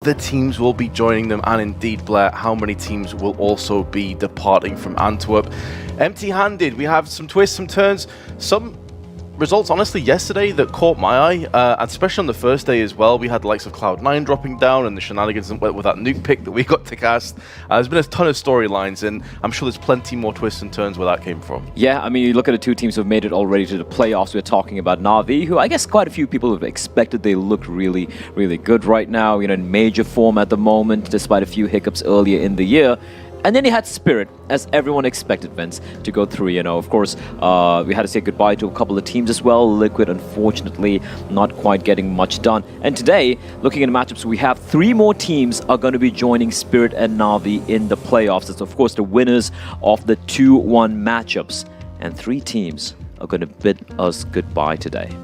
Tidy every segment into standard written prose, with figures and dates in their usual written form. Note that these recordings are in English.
other teams will be joining them, and indeed, Blair, how many teams will also be departing from Antwerp. Empty-handed, we have some twists, some turns, some results, honestly, yesterday that caught my eye, and especially on the first day as well. We had the likes of CLOUD9 dropping down and the shenanigans with that nuke pick that we got to cast. There's been a ton of storylines, and I'm sure there's plenty more twists and turns where that came from. Yeah, I mean, you look at the two teams who have made it already to the playoffs. We're talking about NaVi, who I guess quite a few people have expected. They look really, really good right now, in major form at the moment, despite a few hiccups earlier in the year. And then he had Spirit, as everyone expected, Vince, to go through. Of course, we had to say goodbye to a couple of teams as well. Liquid, unfortunately, not quite getting much done. And today, looking at the matchups, we have 3 more teams are going to be joining Spirit and NaVi in the playoffs. It's, of course, the winners of the 2-1 matchups. And 3 teams are going to bid us goodbye today.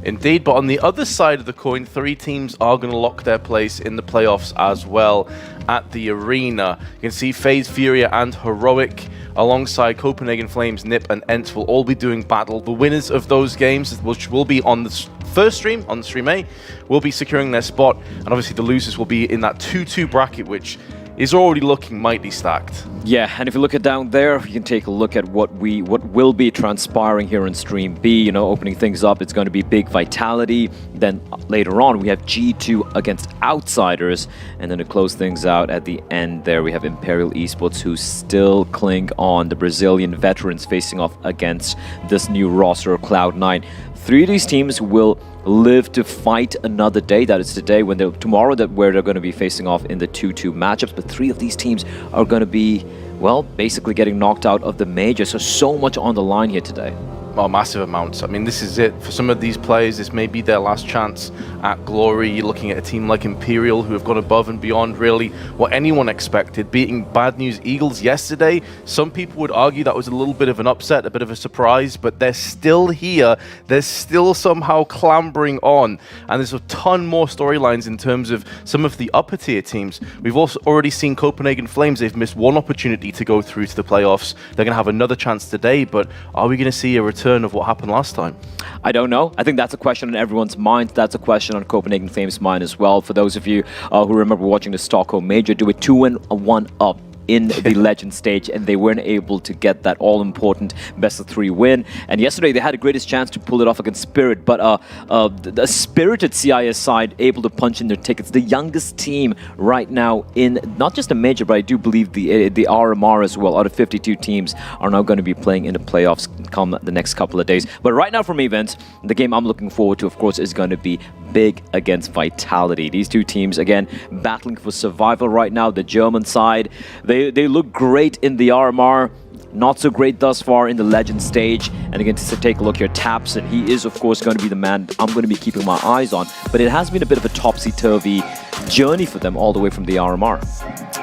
Indeed, but on the other side of the coin, 3 teams are going to lock their place in the playoffs as well at the arena. You can see FaZe, Furia, and Heroic, alongside Copenhagen Flames, NiP, and Ence will all be doing battle. The winners of those games, which will be on the first stream, on Stream A, will be securing their spot, and obviously the losers will be in that 2-2 bracket, which is already looking mighty stacked. Yeah, and if you look at down there, you can take a look at what will be transpiring here in Stream B. Opening things up, it's going to be big Vitality. Then later on, we have G2 against Outsiders. And then to close things out at the end there, we have Imperial Esports, who still cling on. The Brazilian veterans facing off against this new roster of Cloud9. 3 of these teams will live to fight another day. That is today, where they're going to be facing off in the 2-2 matchups. But 3 of these teams are going to be, well, basically getting knocked out of the major. So much on the line here today. Well, massive amounts. I mean, this is it. For some of these players, this may be their last chance at glory. You're looking at a team like Imperial, who have gone above and beyond really what anyone expected, beating Bad News Eagles yesterday. Some people would argue that was a little bit of an upset, a bit of a surprise, but they're still here. They're still somehow clambering on. And there's a ton more storylines in terms of some of the upper tier teams. We've also already seen Copenhagen Flames. They've missed one opportunity to go through to the playoffs. They're going to have another chance today, but are we going to see a return of what happened last time? I don't know. I think that's a question on everyone's mind. That's a question on Copenhagen Flames' mind as well. For those of you who remember watching the Stockholm Major, do a 2-1 up in the Legend stage, and they weren't able to get that all-important best-of-3 win. And yesterday, they had the greatest chance to pull it off against Spirit, but the spirited CIS side able to punch in their tickets. The youngest team right now in not just a major, but I do believe the RMR as well. Out of 52 teams are now going to be playing in the playoffs come the next couple of days. But right now, from events, the game I'm looking forward to, of course, is going to be big against Vitality. These 2 teams, again, battling for survival right now. The German side, they look great in the RMR, not so great thus far in the Legend stage. And again, to take a look here, Taps, and he is, of course, going to be the man I'm going to be keeping my eyes on. But it has been a bit of a topsy-turvy journey for them all the way from the RMR.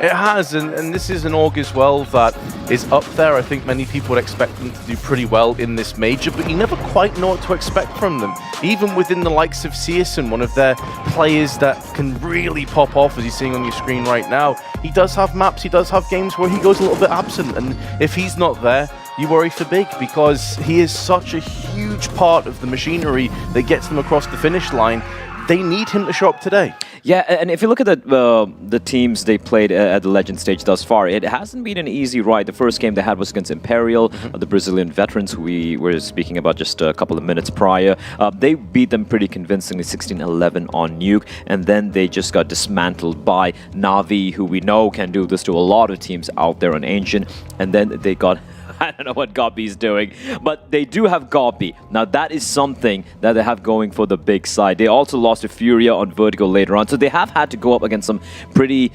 It has, and this is an org as well that is up there. I think many people would expect them to do pretty well in this major, but you never quite know what to expect from them. Even within the likes of Searson, one of their players that can really pop off, as you're seeing on your screen right now, he does have maps, he does have games where he goes a little bit absent, and if he's not there, you worry for Big, because he is such a huge part of the machinery that gets them across the finish line. They need him to show up today. Yeah, and if you look at the teams they played at the Legend stage thus far, it hasn't been an easy ride. The first game they had was against Imperial, the Brazilian veterans, who we were speaking about just a couple of minutes prior. They beat them pretty convincingly, 16-11 on Nuke, and then they just got dismantled by NaVi, who we know can do this to a lot of teams out there on Ancient, and then they got... I don't know what Gobby's doing, but they do have Gobby. Now, that is something that they have going for the big side. They also lost to Furia on Vertigo later on, so they have had to go up against some pretty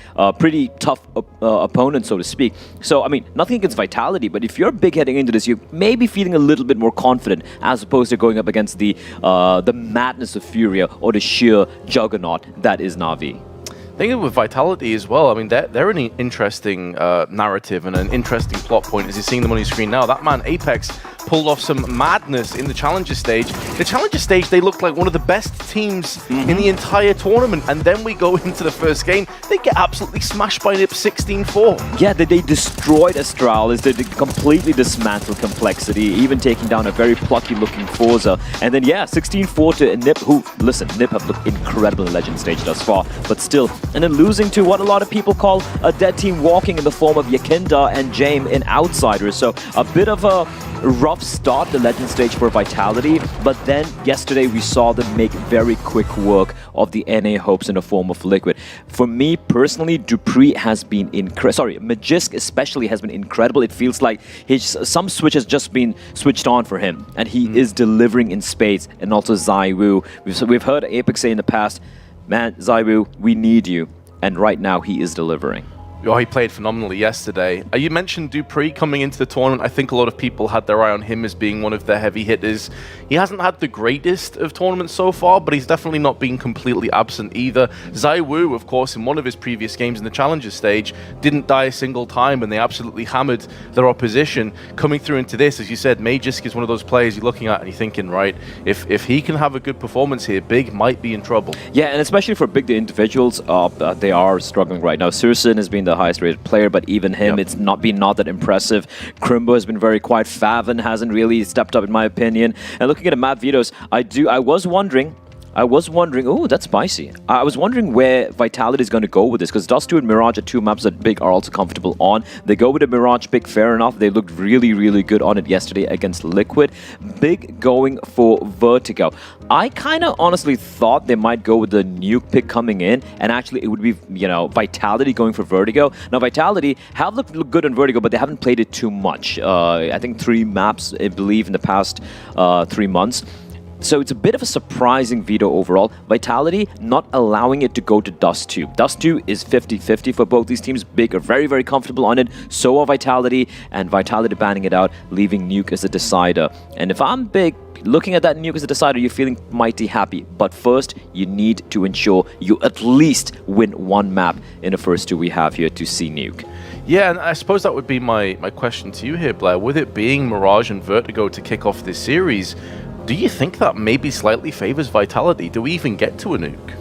tough opponents, so to speak. So, I mean, nothing against Vitality, but if you're big heading into this, you're maybe feeling a little bit more confident as opposed to going up against the madness of Furia or the sheer juggernaut that is NaVi. I think with Vitality as well, I mean, they're an interesting narrative and an interesting plot point as you're seeing them on your screen now. That man, Apex, pulled off some madness in the Challenger stage. The Challenger stage, they looked like one of the best teams in the entire tournament, and then we go into the first game, they get absolutely smashed by NiP 16-4. Yeah, they destroyed Astralis, they completely dismantled Complexity, even taking down a very plucky-looking Forza. And then, yeah, 16-4 to NiP, who, listen, NiP have looked incredible in Legend stage thus far, but still. And then losing to what a lot of people call a dead team walking in the form of Yakinda and Jame in Outsiders. So a bit of a rough start, the Legend stage for Vitality, but then yesterday we saw them make very quick work of the NA hopes in the form of Liquid. For me personally, dupreeh has been Magisk especially has been incredible. It feels like some switch has just been switched on for him, and he is delivering in spades. And also ZywOo. We've heard Apex say in the past, man, ZywOo, we need you. And right now he is delivering. Oh, he played phenomenally yesterday. You mentioned dupreeh coming into the tournament. I think a lot of people had their eye on him as being one of their heavy hitters. He hasn't had the greatest of tournaments so far, but he's definitely not been completely absent either. ZywOo, of course, in one of his previous games in the Challenger stage, didn't die a single time, and they absolutely hammered their opposition. Coming through into this, as you said, Magisk is one of those players you're looking at and you're thinking, right, if he can have a good performance here, Big might be in trouble. Yeah, and especially for Big, the individuals, they are struggling right now. Sursen has been the highest rated player, but even him, it's not that impressive. Crimbo has been very quiet. Faven hasn't really stepped up, in my opinion. And looking at the map vetoes, I was wondering, oh, that's spicy. I was wondering where Vitality is going to go with this, because Dust2 and Mirage are two maps that Big are also comfortable on. They go with the Mirage pick, fair enough. They looked really, really good on it yesterday against Liquid. Big going for Vertigo. I kind of honestly thought they might go with the nuke pick coming in, and actually it would be, you know, Vitality going for Vertigo. Now, Vitality have looked good on Vertigo, but they haven't played it too much. I think 3 maps, I believe, in the past 3 months. So it's a bit of a surprising veto overall. Vitality not allowing it to go to Dust2. Dust2 is 50-50 for both these teams. Big are very, very comfortable on it. So are Vitality, and Vitality banning it out, leaving Nuke as a decider. And if I'm Big, looking at that Nuke as a decider, you're feeling mighty happy. But first, you need to ensure you at least win 1 map in the first 2 we have here to see Nuke. Yeah, and I suppose that would be my question to you here, Blair. With it being Mirage and Vertigo to kick off this series, do you think that maybe slightly favors Vitality? Do we even get to a nuke?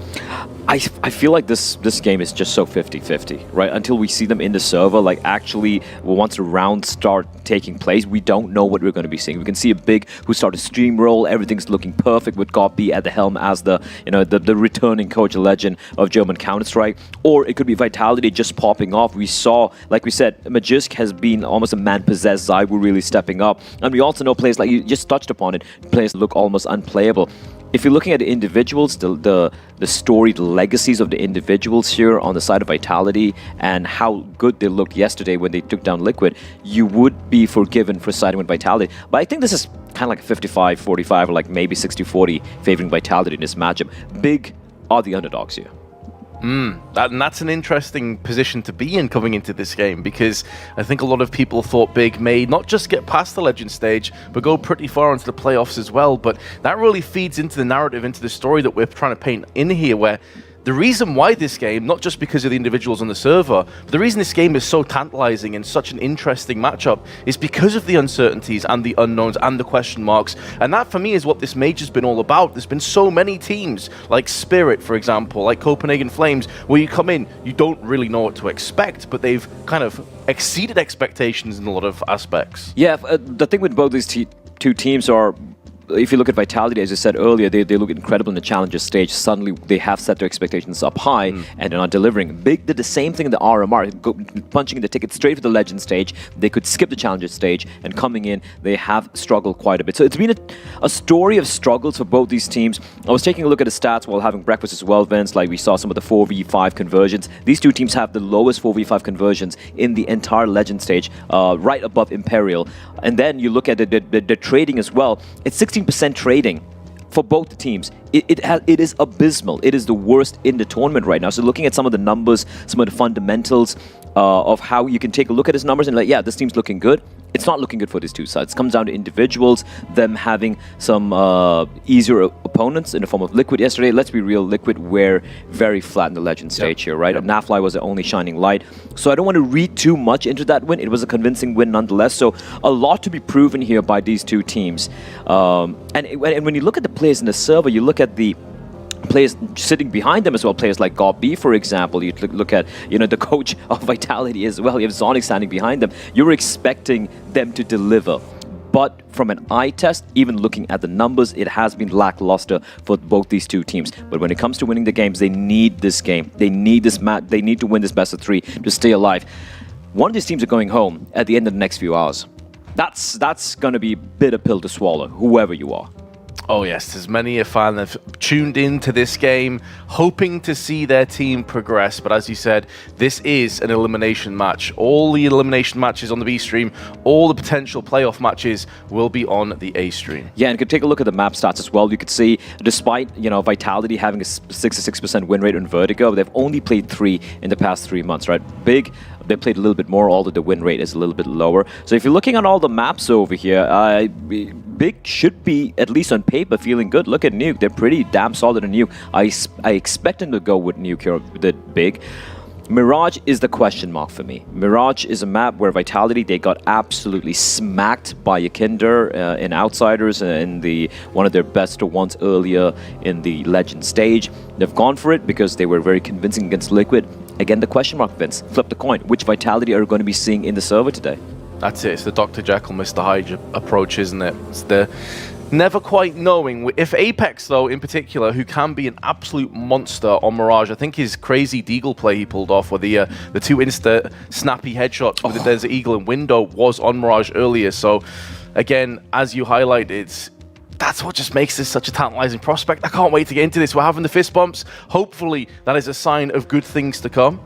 I feel like this game is just so 50-50, right? Until we see them in the server, like actually, once the rounds start taking place, we don't know what we're going to be seeing. We can see a Big who started stream roll, everything's looking perfect with Gopi at the helm as the, you know, the returning coach, legend of German Counter-Strike, or it could be Vitality just popping off. We saw, like we said, Magisk has been almost a man-possessed. ZywOo really stepping up, and we also know players, like you just touched upon it, players look almost unplayable. If you're looking at the individuals, the storied legacies of the individuals here on the side of Vitality and how good they looked yesterday when they took down Liquid, you would be forgiven for siding with Vitality. But I think this is kind of like a 55-45 or like maybe 60-40 favoring Vitality in this matchup. Big are the underdogs here. And that's an interesting position to be in coming into this game, because I think a lot of people thought Big may not just get past the Legend stage, but go pretty far into the playoffs as well. But that really feeds into the narrative, into the story that we're trying to paint in here, where the reason why this game, not just because of the individuals on the server, but the reason this game is so tantalizing and such an interesting matchup is because of the uncertainties and the unknowns and the question marks. And that, for me, is what this major's been all about. There's been so many teams, like Spirit, for example, like Copenhagen Flames, where you come in, you don't really know what to expect, but they've kind of exceeded expectations in a lot of aspects. Yeah, the thing with both these two teams are, if you look at Vitality, as I said earlier, they look incredible in the Challenger stage. Suddenly, they have set their expectations up high, and they're not delivering. Big did the same thing in the RMR, punching the ticket straight for the Legend stage. They could skip the Challenger stage, and coming in, they have struggled quite a bit. So it's been a story of struggles for both these teams. I was taking a look at the stats while having breakfast as well, Vince. Like we saw some of the 4v5 conversions. These two teams have the lowest 4v5 conversions in the entire Legend stage, right above Imperial. And then you look at the trading as well. It's 16% trading for both the teams. It is abysmal. It is the worst in the tournament right now. So looking at some of the numbers, some of the fundamentals of how you can take a look at his numbers and like, yeah, this team's looking good. it's not looking good for these two sides. It comes down to individuals, them having some easier opponents in the form of Liquid yesterday. Let's be real, Liquid were very flat in the Legend stage here, right? nafly was the only shining light. So I don't want to read too much into that win. It was a convincing win nonetheless. So a lot to be proven here by these two teams. And when you look at the players in the server, you look at the players sitting behind them as well, players like GOB, for example. You look at, the coach of Vitality as well. You have Zonic standing behind them. You're expecting them to deliver. But from an eye test, even looking at the numbers, it has been lackluster for both these two teams. But when it comes to winning the games, they need this game. They need this match. They need to win this best of 3 to stay alive. One of these teams are going home at the end of the next few hours. That's going to be a bitter pill to swallow, whoever you are. Oh yes, there's many a fan that have tuned into this game, hoping to see their team progress. But as you said, this is an elimination match. All the elimination matches on the B stream, all the potential playoff matches will be on the A stream. Yeah, and you could take a look at the map stats as well. You could see, despite Vitality having a 66% win rate on Vertigo, they've only played 3 in the past 3 months, right? Big, they played a little bit more, although the win rate is a little bit lower. So if you're looking at all the maps over here, Big should be, at least on paper, feeling good. Look at Nuke. They're pretty damn solid in Nuke. I expect them to go with Nuke here, with Big. Mirage is the question mark for me. Mirage is a map where Vitality, they got absolutely smacked by Yakinder in Outsiders in one of their best of ones earlier in the Legend stage. They've gone for it because they were very convincing against Liquid. Again, the question mark, Vince. Flip the coin. Which Vitality are we going to be seeing in the server today? That's it. It's the Dr. Jekyll, Mr. Hyde approach, isn't it? It's the never quite knowing. If Apex, though, in particular, who can be an absolute monster on Mirage, I think his crazy Deagle play he pulled off, where the 2 insta snappy headshots with the Desert Eagle and Window was on Mirage earlier. So, again, as you highlighted, that's what just makes this such a tantalizing prospect. I can't wait to get into this. We're having the fist bumps. Hopefully, that is a sign of good things to come.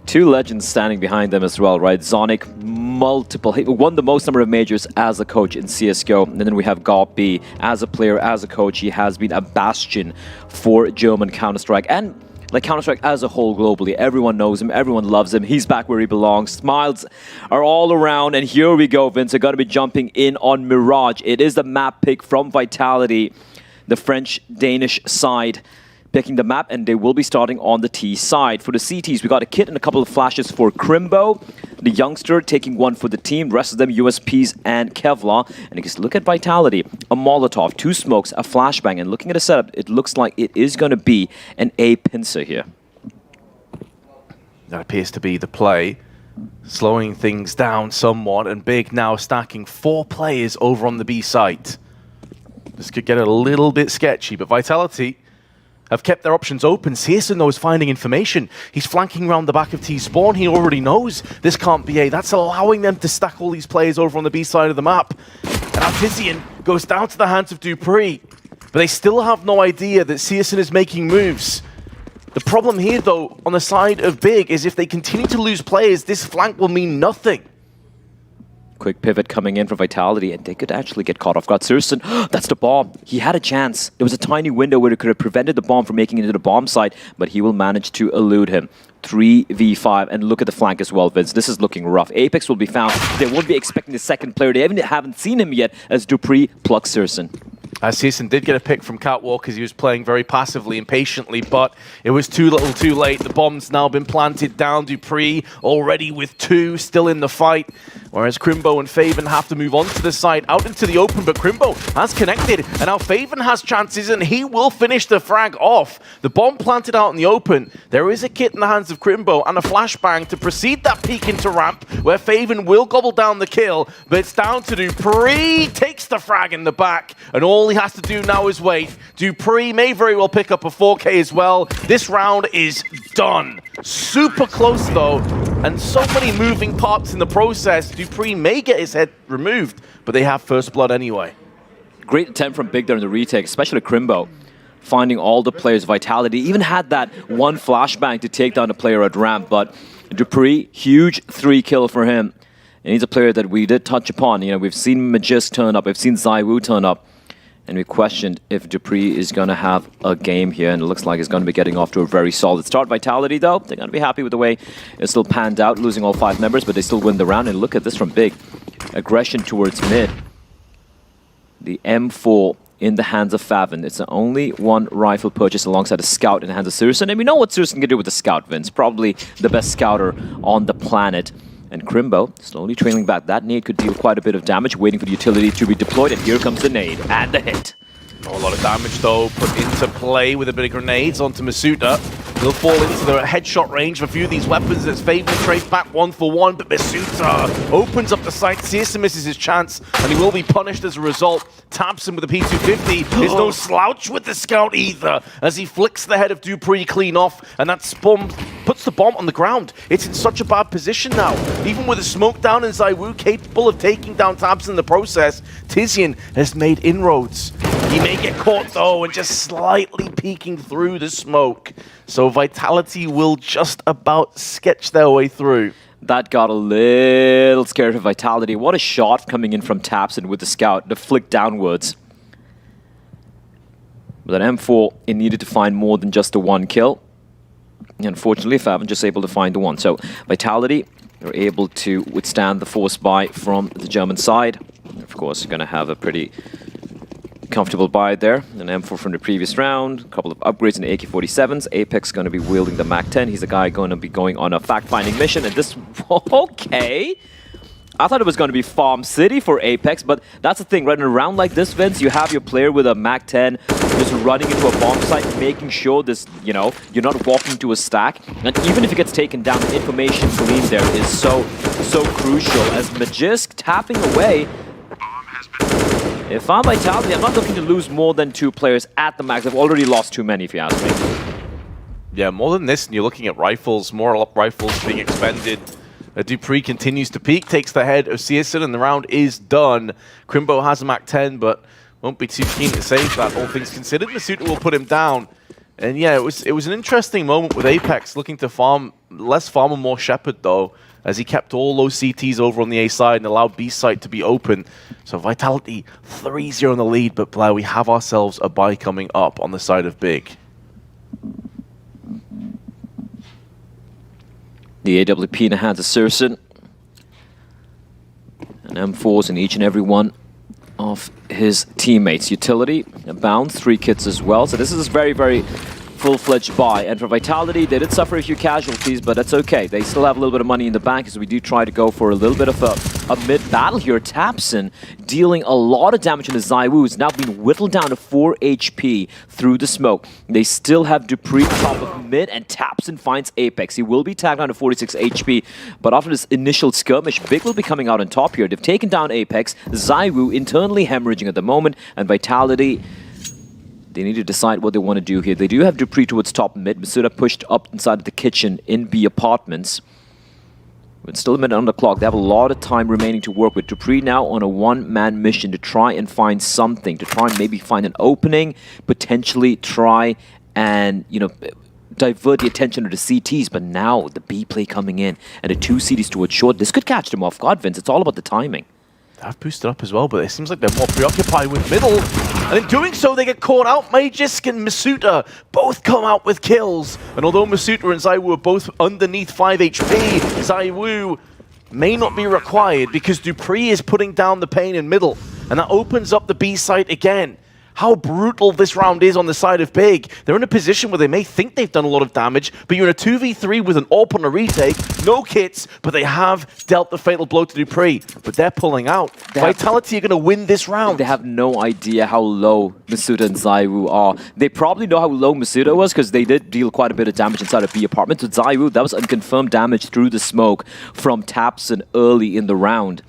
2 legends standing behind them as well, right? Zonic, he won the most number of majors as a coach in CSGO. And then we have GOB as a player, as a coach. He has been a bastion for German Counter-Strike. And like Counter-Strike as a whole globally. Everyone knows him. Everyone loves him. He's back where he belongs. Smiles are all around. And here we go, Vince. They're going to be jumping in on Mirage. It is the map pick from Vitality, the French-Danish side, picking the map, and they will be starting on the T side. For the CTs, we got a kit and a couple of flashes for Crimbo, the youngster taking one for the team, the rest of them USPs and Kevlar. And you can look at Vitality, a Molotov, 2 smokes, a flashbang, and looking at the setup, it looks like it is going to be an A pincer here. That appears to be the play, slowing things down somewhat, and Big now stacking 4 players over on the B site. This could get a little bit sketchy, but Vitality have kept their options open. Searson, though, is finding information. He's flanking around the back of T-spawn. He already knows this can't be A. That's allowing them to stack all these players over on the B side of the map. And Artisan goes down to the hands of Dupree. But they still have no idea that Searson is making moves. The problem here, though, on the side of Big, is if they continue to lose players, this flank will mean nothing. Quick pivot coming in for Vitality, and they could actually get caught off guard. Searson, that's the bomb. He had a chance. There was a tiny window where it could have prevented the bomb from making it into the bomb site, but he will manage to elude him. 3v5, and look at the flank as well, Vince. This is looking rough. Apex will be found. They won't be expecting the second player. They haven't seen him yet as Dupree plucks Searson. Searson did get a pick from Catwalk because he was playing very passively and patiently, but it was too little too late. The bomb's now been planted down. Dupree already with 2 still in the fight, whereas Crimbo and Faven have to move on to the side, out into the open, but Crimbo has connected, and now Faven has chances, and he will finish the frag off. The bomb planted out in the open. There is a kit in the hands of Crimbo and a flashbang to precede that peek into ramp, where Faven will gobble down the kill, but it's down to Dupree. Takes the frag in the back, and all he has to do now is wait. Dupree may very well pick up a 4K as well. This round is done. Super close though, and so many moving parts in the process. Dupree may get his head removed, but they have first blood anyway. Great attempt from Big there in the retake, especially Crimbo. Finding all the players' Vitality. Even had that one flashbang to take down the player at ramp, but Dupree, huge 3 kill for him. And he's a player that we did touch upon. We've seen Magist turn up, we've seen Zywoo turn up. And we questioned if dupreeh is going to have a game here, and it looks like he's going to be getting off to a very solid start. Vitality, though, they're going to be happy with the way it still panned out, losing all 5 members, but they still win the round. And look at this from Big. Aggression towards mid. The M4 in the hands of Faven. It's the only one rifle purchase alongside a scout in the hands of Surson. And we know what Surson can do with the scout, Vince. Probably the best scouter on the planet. And Crimbo slowly trailing back. That nade could deal quite a bit of damage, waiting for the utility to be deployed. And here comes the nade and the hit. Oh, a lot of damage, though, put into play with a bit of grenades onto Masuta. He'll fall into the headshot range of a few of these weapons as Faven trades back 1-for-1, but Masuta opens up the sight. Searson misses his chance, and he will be punished as a result. Taps him with a P250. There's no slouch with the scout either, as he flicks the head of dupreeh clean off, and that spum puts the bomb on the ground. It's in such a bad position now. Even with a smoke down and ZywOo capable of taking down Tabs in the process, Tizian has made inroads. He may get caught, though, and just slightly peeking through the smoke. So Vitality will just about sketch their way through. That got a little scared of Vitality. What a shot coming in from Tapson with the scout, the flick downwards. With an M4, it needed to find more than just the 1 kill. Unfortunately, Faven just able to find the 1. So Vitality are able to withstand the force buy from the German side. Of course, you're going to have a pretty comfortable buy there. An M4 from the previous round, a couple of upgrades in the AK-47s. Apex going to be wielding the MAC-10. He's a guy going to be going on a fact-finding mission. And this, okay. I thought it was going to be Farm City for Apex, but that's the thing, right? In a round like this, Vince, you have your player with a MAC-10 just running into a bomb site, making sure this, you know, you're not walking to a stack. And even if it gets taken down, the information gleaned there is so crucial. As Magisk tapping away. If I'm Vitality, I'm not looking to lose more than 2 players at the max. I've already lost too many, if you ask me. Yeah, more than this, and you're looking at rifles, more rifles being expended. dupreeh continues to peek, takes the head of Searson, and the round is done. Crimbo has a MAC-10, but won't be too keen to save that, all things considered. Masuta will put him down. And yeah, it was an interesting moment with Apex, looking to farm, less farm and more Shepherd, though, as he kept all those CTs over on the A side and allowed B side to be open. So Vitality 3-0 in the lead, but Blair, we have ourselves a buy coming up on the side of Big. The AWP in the hands of Surson. And M4s in each and every one of his teammates. Utility, a bounce, 3 kits as well. So this is very, very full-fledged buy. And for Vitality, they did suffer a few casualties, but that's okay. They still have a little bit of money in the bank, as we do try to go for a little bit of a mid-battle here. Tapson dealing a lot of damage on the ZywOo, who's now been whittled down to 4 HP through the smoke. They still have dupreeh top of mid, and Tapson finds Apex. He will be tagged down to 46 HP, but after this initial skirmish, Big will be coming out on top here. They've taken down Apex, ZywOo internally hemorrhaging at the moment, and Vitality, they need to decide what they want to do here. They do have dupreeh towards top mid. Masuta pushed up inside of the kitchen in B apartments. With still a minute on the clock, they have a lot of time remaining to work with. dupreeh now on a 1-man mission to try and find something, to try and maybe find an opening, potentially try and, you know, divert the attention of the CTs. But now the B play coming in and the 2 CTs towards short. This could catch them off guard, Vince. It's all about the timing. They've boosted up as well, but it seems like they're more preoccupied with middle. And in doing so, they get caught out. Magisk and Masuta both come out with kills. And although Masuta and ZywOo are both underneath 5 HP, ZywOo may not be required because dupreeh is putting down the pain in middle. And that opens up the B site again. How brutal this round is on the side of Big. They're in a position where they may think they've done a lot of damage, but you're in a 2v3 with an AWP on a retake, no kits, but they have dealt the fatal blow to dupreeh. But they're pulling out. Vitality are going to win this round. They have no idea how low Masuta and ZywOo are. They probably know how low Masuta was because they did deal quite a bit of damage inside of B apartment. With ZywOo, that was unconfirmed damage through the smoke from Tapson early in the round.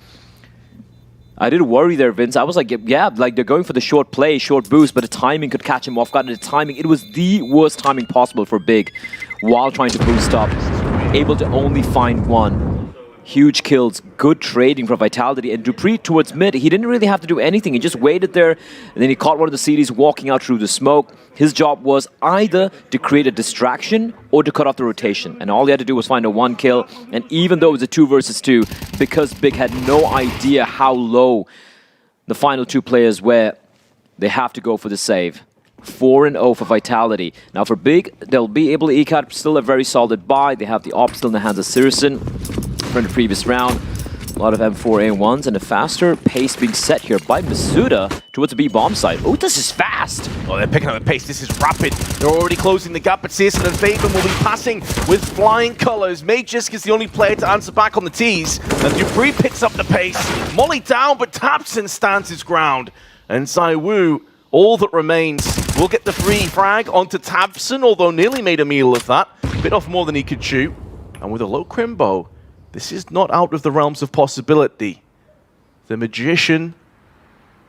I did worry there, Vince. I was like, yeah, like they're going for the short play, short boost, but the timing could catch him off guard. And the timing, it was the worst timing possible for Big while trying to boost up. Able to only find 1. Huge kills, good trading for Vitality. And dupreeh towards mid, he didn't really have to do anything. He just waited there, and then he caught one of the CDs walking out through the smoke. His job was either to create a distraction or to cut off the rotation. And all he had to do was find a 1 kill. And even though it was a 2 versus 2, because Big had no idea how low the final 2 players were, They have to go for the save. 4-0 for Vitality. Now for Big, they'll be able to eke out still a very solid buy. They have the op still in the hands of Syrson from the previous round. A lot of M4A1s and a faster pace being set here by Masuda towards the B bomb side. Oh, this is fast! Oh, they're picking up the pace. This is rapid. They're already closing the gap, but Searson and Faven will be passing with flying colors. Magisk is the only player to answer back on the tees. And Dupree picks up the pace. Molly down, but Tapson stands his ground. And ZywOo, all that remains, will get the free frag onto Tapson, although nearly made a meal of that. Bit off more than he could shoot. And with a low Crimbo, this is not out of the realms of possibility. The Magician,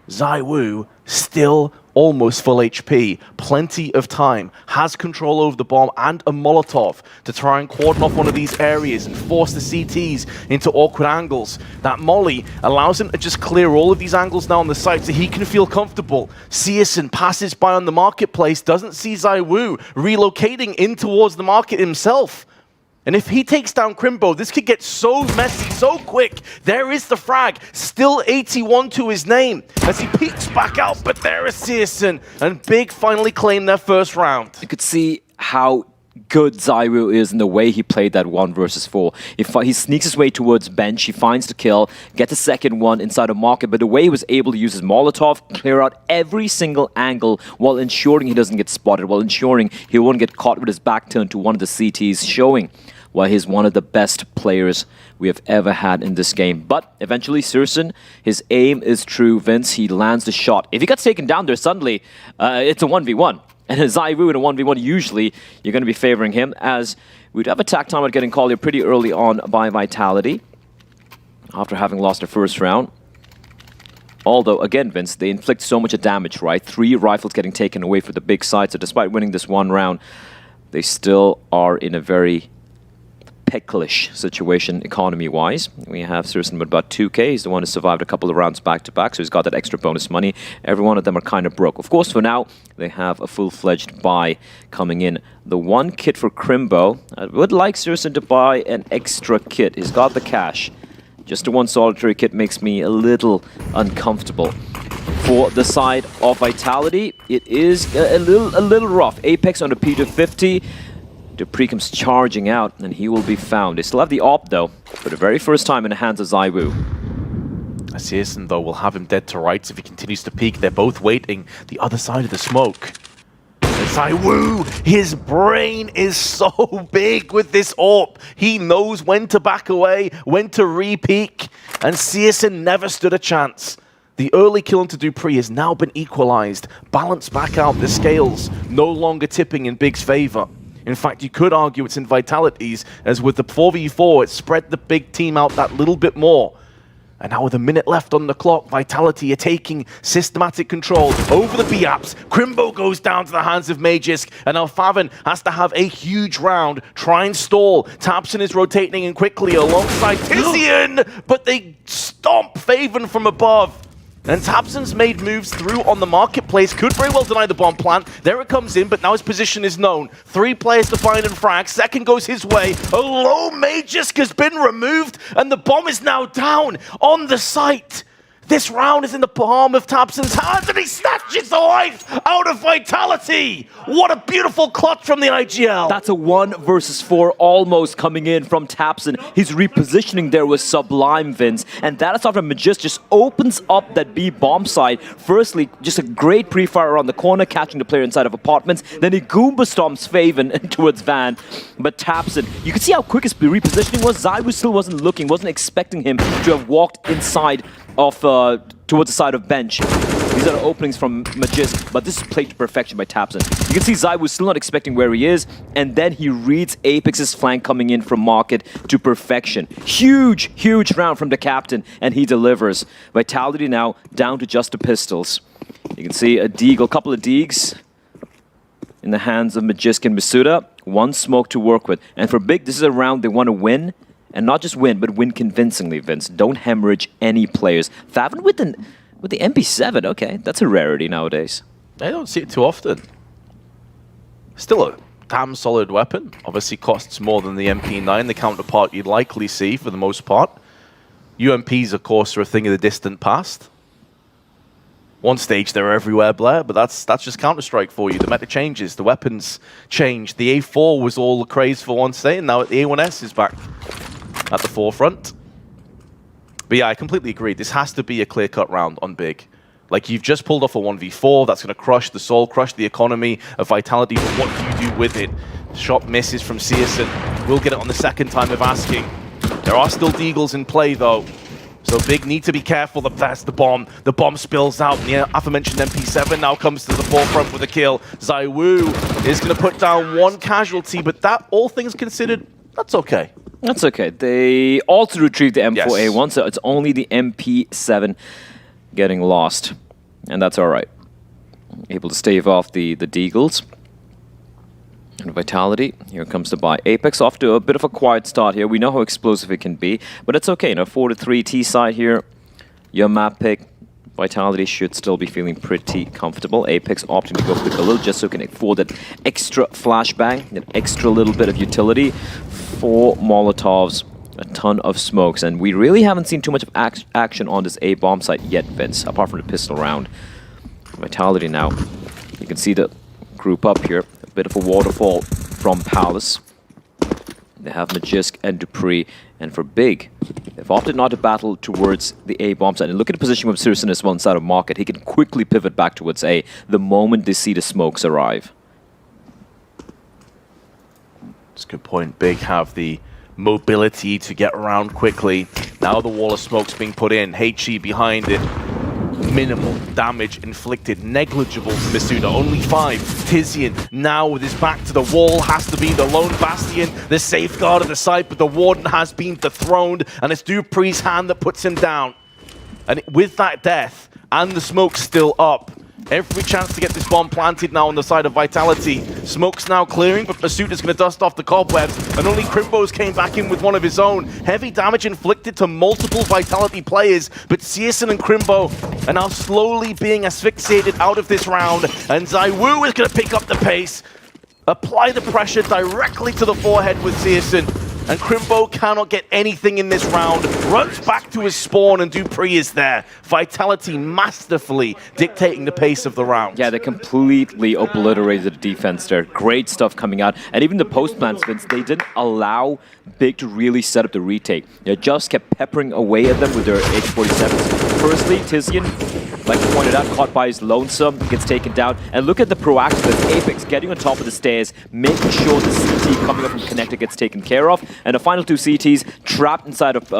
ZywOo, still almost full HP. Plenty of time. Has control over the bomb and a Molotov to try and cordon off one of these areas and force the CTs into awkward angles. That Molly allows him to just clear all of these angles now on the site so he can feel comfortable. Searson passes by on the marketplace, doesn't see ZywOo relocating in towards the market himself. And if he takes down Crimbo, this could get so messy, so quick. There is the frag, still 81 to his name, as he peeks back out, but there is Searson, and Big finally claim their first round. You could see how good ZywOo is in the way he played that 1 versus 4. He sneaks his way towards bench, he finds the kill, gets a second one inside of market, but the way he was able to use his Molotov, clear out every single angle while ensuring he doesn't get spotted, while ensuring he won't get caught with his back turned to one of the CTs, showing why he's one of the best players we have ever had in this game. But eventually, Syrson, his aim is true, Vince. He lands the shot. If he gets taken down there suddenly, it's a 1v1. And a ZywOo in a 1v1, usually you're going to be favoring him, as we'd have attack time getting called here pretty early on by Vitality, after having lost the first round. Although, again, Vince, they inflict so much damage, right? 3 rifles getting taken away for the big side, so despite winning this one round, they still are in a very picklish situation economy-wise. We have Syrson with about 2k. He's the one who survived a couple of rounds back-to-back, so he's got that extra bonus money. Every one of them are kind of broke. Of course, for now, they have a full-fledged buy coming in. The one kit for Crimbo, I would like Syrson to buy an extra kit. He's got the cash. Just the one solitary kit makes me a little uncomfortable. For the side of Vitality, it is a little rough. Apex on the P250. Dupree comes charging out, and he will be found. They still have the op, though, for the very first time in the hands of ZywOo. Searson, though, will have him dead to rights if he continues to peek. They're both waiting the other side of the smoke. And ZywOo, his brain is so big with this AWP. He knows when to back away, when to re-peek, and Searson never stood a chance. The early kill into Dupree has now been equalized, balanced back out, the scales no longer tipping in Big's favor. In fact, you could argue it's in Vitality's, as with the 4v4, it spread the Big team out that little bit more. And now with a minute left on the clock, Vitality are taking systematic control over the B-apps. Crimbo goes down to the hands of Magisk, and now Faven has to have a huge round, try and stall. Tapson is rotating in quickly alongside Tizian, but they stomp Faven from above. And Tapson's made moves through on the marketplace. Could very well deny the bomb plant. There it comes in, but now his position is known. 3 players to find and frag. Second goes his way. A low Magisk has been removed, and the bomb is now down on the site. This round is in the palm of Tapson's hands, and he snatches the life out of Vitality. What a beautiful clutch from the IGL. That's a 1 versus 4 almost coming in from Tapson. His repositioning there was sublime, Vince. And that is after Magist just opens up that B bomb side. Firstly, just a great pre-fire around the corner, catching the player inside of apartments. Then he Goomba stomps Faven towards Van. But Tapson, you can see how quick his repositioning was. ZywOo still wasn't looking, wasn't expecting him to have walked inside of towards the side of bench. These are the openings from Magist, but this is played to perfection by Tapson. You can see ZywOo still not expecting where he is, and then he reads Apex's flank coming in from market to perfection. Huge, huge round from the captain, and he delivers. Vitality now down to just the pistols. You can see a Deagle, couple of Deags in the hands of Magisk and Masuda. 1 smoke to work with. And for Big, this is a round they want to win. And not just win, but win convincingly, Vince. Don't hemorrhage any players. Faven with the MP7, okay. That's a rarity nowadays. I don't see it too often. Still a damn solid weapon. Obviously costs more than the MP9, the counterpart you'd likely see for the most part. UMPs, of course, are a thing of the distant past. One stage, they're everywhere, Blair, but that's just Counter-Strike for you. The meta changes, the weapons change. The A4 was all the craze for one stage, and now the A1S is back at the forefront. But yeah, I completely agree. This has to be a clear-cut round on Big. Like, you've just pulled off a 1v4, that's going to crush the soul, crush the economy of Vitality, but what do you do with it? Shot misses from Searson. We'll get it on the second time of asking. There are still deagles in play, though. So Big need to be careful. That's the bomb. The bomb spills out. And the aforementioned MP7 now comes to the forefront with a kill. ZywOo is going to put down one casualty, but that, all things considered, that's okay. That's okay. They also retrieved the M4A1, Yes. so it's only the MP7 getting lost. And that's all right. Able to stave off the deagles. And Vitality, here comes the buy. Apex off to a bit of a quiet start here. We know how explosive it can be, but it's okay. 4-3 T side here. Your map pick. Vitality should still be feeling pretty comfortable. Apex opting to go for the Galil just so it can afford that extra flashbang, that extra little bit of utility for Molotovs. A ton of smokes, and we really haven't seen too much of action on this A bomb site yet, Vince, apart from the pistol round. Vitality now. You can see the group up here. A bit of a waterfall from Palace. They have Magisk and Dupree, and for Big, they've opted not to battle towards the A bomb site. And look at the position with Searson as well inside of Market. He can quickly pivot back towards A the moment they see the smokes arrive. That's a good point. Big have the mobility to get around quickly. Now the wall of smoke's being put in. HE behind it. Minimal damage inflicted. Negligible to Masuda. Only 5. Tizian now with his back to the wall has to be the lone bastion, the safeguard of the site, but the Warden has been dethroned, and it's Dupree's hand that puts him down. And with that death and the smoke still up, every chance to get this bomb planted now on the side of Vitality. Smoke's now clearing, but Masuda's going to dust off the cobwebs, and only Crimbo's came back in with one of his own. Heavy damage inflicted to multiple Vitality players, but Searson and Crimbo are now slowly being asphyxiated out of this round, and ZywOo is going to pick up the pace, apply the pressure directly to the forehead with Searson. And Crimbo cannot get anything in this round. Runs back to his spawn, and Dupree is there. Vitality masterfully dictating the pace of the round. Yeah, they completely obliterated the defense there. Great stuff coming out. And even the post-plant spins, they didn't allow Big to really set up the retake. They just kept peppering away at them with their H-47s. Firstly, Tizian, like you pointed out, caught by his lonesome, gets taken down. And look at the proactiveness. Apex getting on top of the stairs, making sure the CT coming up from connector gets taken care of. And the final 2 CTs trapped inside of,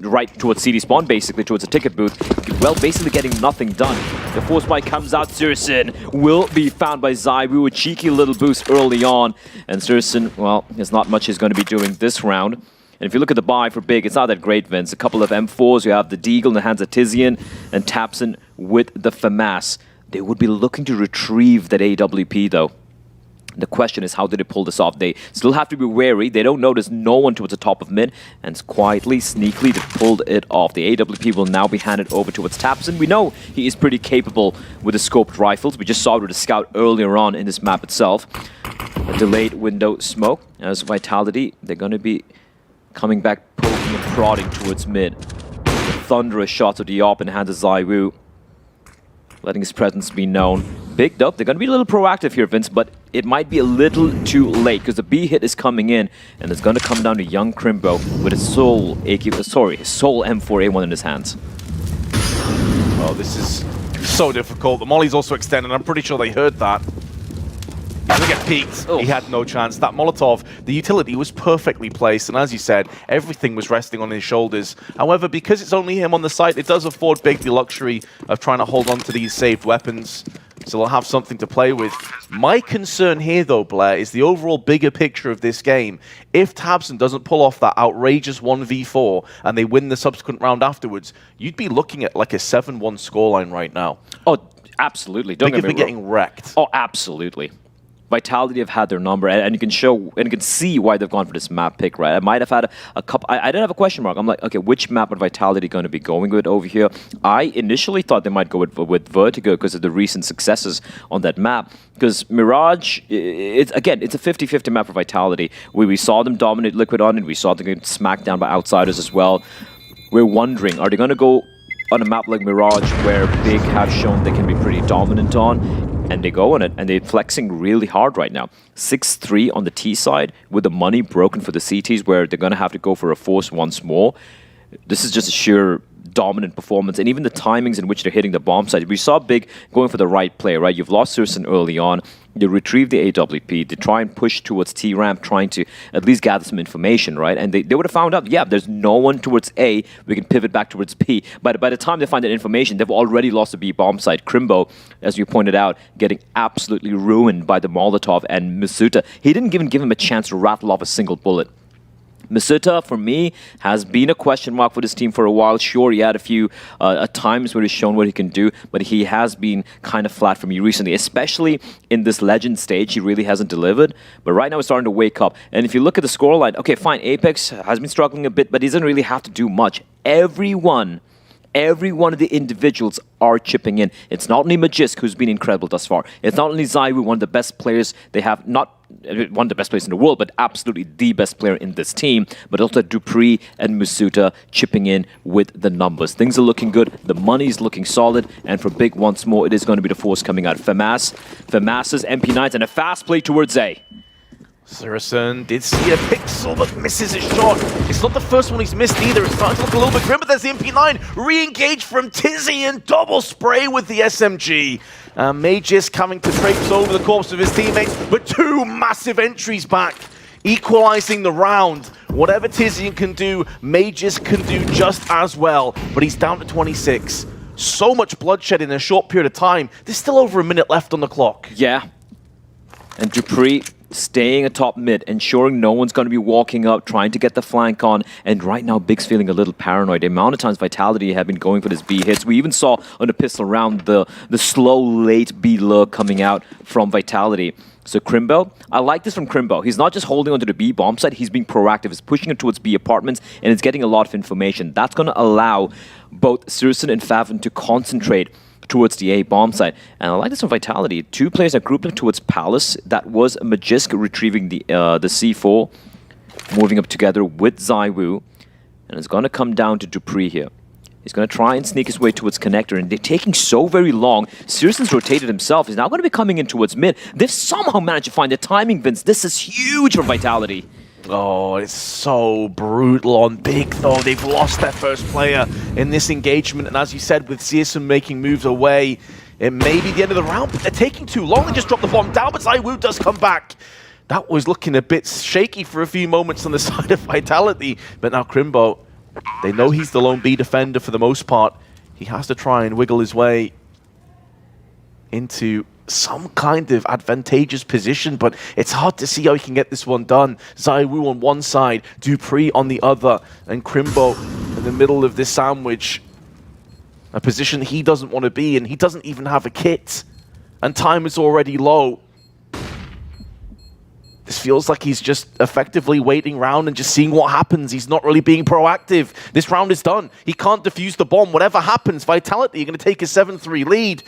right towards CT spawn, basically, towards the ticket booth. Well, basically getting nothing done. The force spike comes out. Searson will be found by ZywOo. A cheeky little boost early on. And Searson, well, there's not much he's going to be doing this round. And if you look at the buy for Big, it's not that great, Vince. A couple of M4s. You have the Deagle in the hands of Tizian and Tapson with the FAMAS. They would be looking to retrieve that AWP, though. The question is, how did they pull this off? They still have to be wary. They don't notice no one towards the top of mid, and quietly, sneakily, they pulled it off. The AWP will now be handed over towards Tapson. We know he is pretty capable with the scoped rifles. We just saw it with the scout earlier on in this map itself. A delayed window smoke. As Vitality, they're going to be coming back, poking and prodding towards mid. The thunderous shots of the AWP in the hands of ZywOo, letting his presence be known. Big up. They're going to be a little proactive here, Vince, but it might be a little too late because the B hit is coming in, and it's going to come down to young Crimbo with his sole his sole M4A1 in his hands. Oh, this is so difficult. The molly's also extended. I'm pretty sure they heard that. He's going to get peeked. Oh. He had no chance. That Molotov, the utility was perfectly placed, and as you said, everything was resting on his shoulders. However, because it's only him on the site, it does afford Big the luxury of trying to hold on to these saved weapons, so they'll have something to play with. My concern here, though, Blair, is the overall bigger picture of this game. If Tabson doesn't pull off that outrageous 1v4 and they win the subsequent round afterwards, you'd be looking at like a 7-1 scoreline right now. Oh, absolutely. Don't Big have been getting wrecked. Oh, absolutely. Vitality have had their number, and you can show and you can see why they've gone for this map pick, right? I might have had a couple. I didn't have a question mark. I'm like, okay, which map are Vitality going to be going with over here? I initially thought they might go with Vertigo because of the recent successes on that map. Because Mirage, it's a 50-50 map for Vitality. We saw them dominate Liquid on it. We saw them get smacked down by outsiders as well. We're wondering, are they going to go on a map like Mirage, where Big have shown they can be pretty dominant on, and they go on it, and they're flexing really hard right now. 6-3 on the T side, with the money broken for the CTs, where they're going to have to go for a force once more. This is just a sheer dominant performance, and even the timings in which they're hitting the bomb side. We saw Big going for the right play, right? You've lost Sursson early on. You retrieve the AWP, they try and push towards T-ramp, trying to at least gather some information, right? And they would have found out, yeah, there's no one towards A, we can pivot back towards B. But by the time they find that information, they've already lost the B bomb side. Crimbo, as you pointed out, getting absolutely ruined by the Molotov, and Masuta, he didn't even give him a chance to rattle off a single bullet. Masuta, for me, has been a question mark for this team for a while. Sure, he had a few times where he's shown what he can do, but he has been kind of flat for me recently, especially in this Legend stage. He really hasn't delivered, but right now he's starting to wake up. And if you look at the scoreline, okay, fine, Apex has been struggling a bit, but he doesn't really have to do much. Every one of the individuals are chipping in. It's not only Magisk, who's been incredible thus far. It's not only ZywOo, one of the best players they have, not one of the best players in the world, but absolutely the best player in this team, but also dupreeh and Masuta chipping in with the numbers. Things are looking good, the money's looking solid, and for Big once more, it is going to be the force coming out. FAMAS's MP9s and a fast play towards A. Sursson did see a pixel, but misses his shot. It's not the first one he's missed either. It's starting to look a little bit grim, but there's the MP9. Re-engage from Tizzy and double spray with the SMG. Magisk having to traipse over the corpse of his teammates, but two massive entries back, equalizing the round. Whatever Tizian can do, Magisk can do just as well, but he's down to 26. So much bloodshed in a short period of time. There's still over a minute left on the clock. Yeah. And dupreeh staying atop mid, ensuring no one's going to be walking up, trying to get the flank on, and right now Big's feeling a little paranoid. The amount of times Vitality have been going for this B hits. We even saw on the pistol round the slow, late B lure coming out from Vitality. So Crimbo, I like this from Crimbo. He's not just holding onto the B bomb site, he's being proactive. He's pushing it towards B apartments, and it's getting a lot of information. That's going to allow both Sursson and Faven to concentrate towards the A bomb site. And I like this from Vitality. Two players are grouped up towards Palace. That was Magisk retrieving the C4, moving up together with ZywOo. And it's going to come down to dupreeh here. He's going to try and sneak his way towards Connector, and they're taking so very long. Sursson's rotated himself. He's now going to be coming in towards mid. They've somehow managed to find the timing, Vince. This is huge for Vitality. Oh, it's so brutal on Big, though. They've lost their first player in this engagement, and as you said, with Searson making moves away, it may be the end of the round, but they're taking too long. They just dropped the bomb down, but ZywOo does come back. That was looking a bit shaky for a few moments on the side of Vitality, but now Crimbo, they know he's the lone B defender for the most part. He has to try and wiggle his way into some kind of advantageous position, but it's hard to see how he can get this one done. ZywOo on one side, dupreeh on the other, and Crimbo in the middle of this sandwich. A position he doesn't want to be in. He doesn't even have a kit, and time is already low. This feels like he's just effectively waiting around and just seeing what happens. He's not really being proactive. This round is done. He can't defuse the bomb. Whatever happens, Vitality are going to take a 7-3 lead.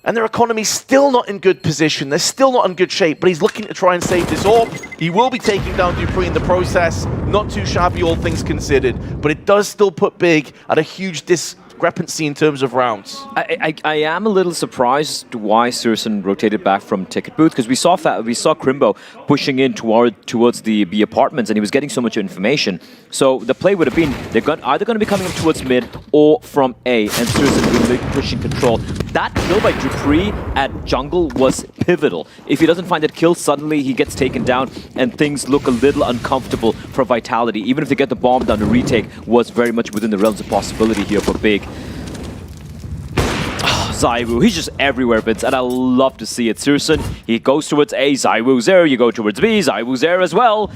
And their economy's still not in good position. They're still not in good shape, but he's looking to try and save this orb. He will be taking down dupreeh in the process. Not too shabby, all things considered. But it does still put Big at a huge discrepancy in terms of rounds. I am a little surprised why Sursson rotated back from Ticket Booth, because we saw Crimbo pushing in towards the B apartments, and he was getting so much information. So the play would have been, they're either going to be coming up towards mid or from A, and Sursson will be pushing control. That kill by dupreeh at jungle was pivotal. If he doesn't find that kill, suddenly he gets taken down, and things look a little uncomfortable for Vitality. Even if they get the bomb down, the retake was very much within the realms of possibility here for Big. ZywOo, he's just everywhere, Vince, and I love to see it. Sursson, he goes towards A, ZywOo's there, you go towards B, ZywOo's there as well.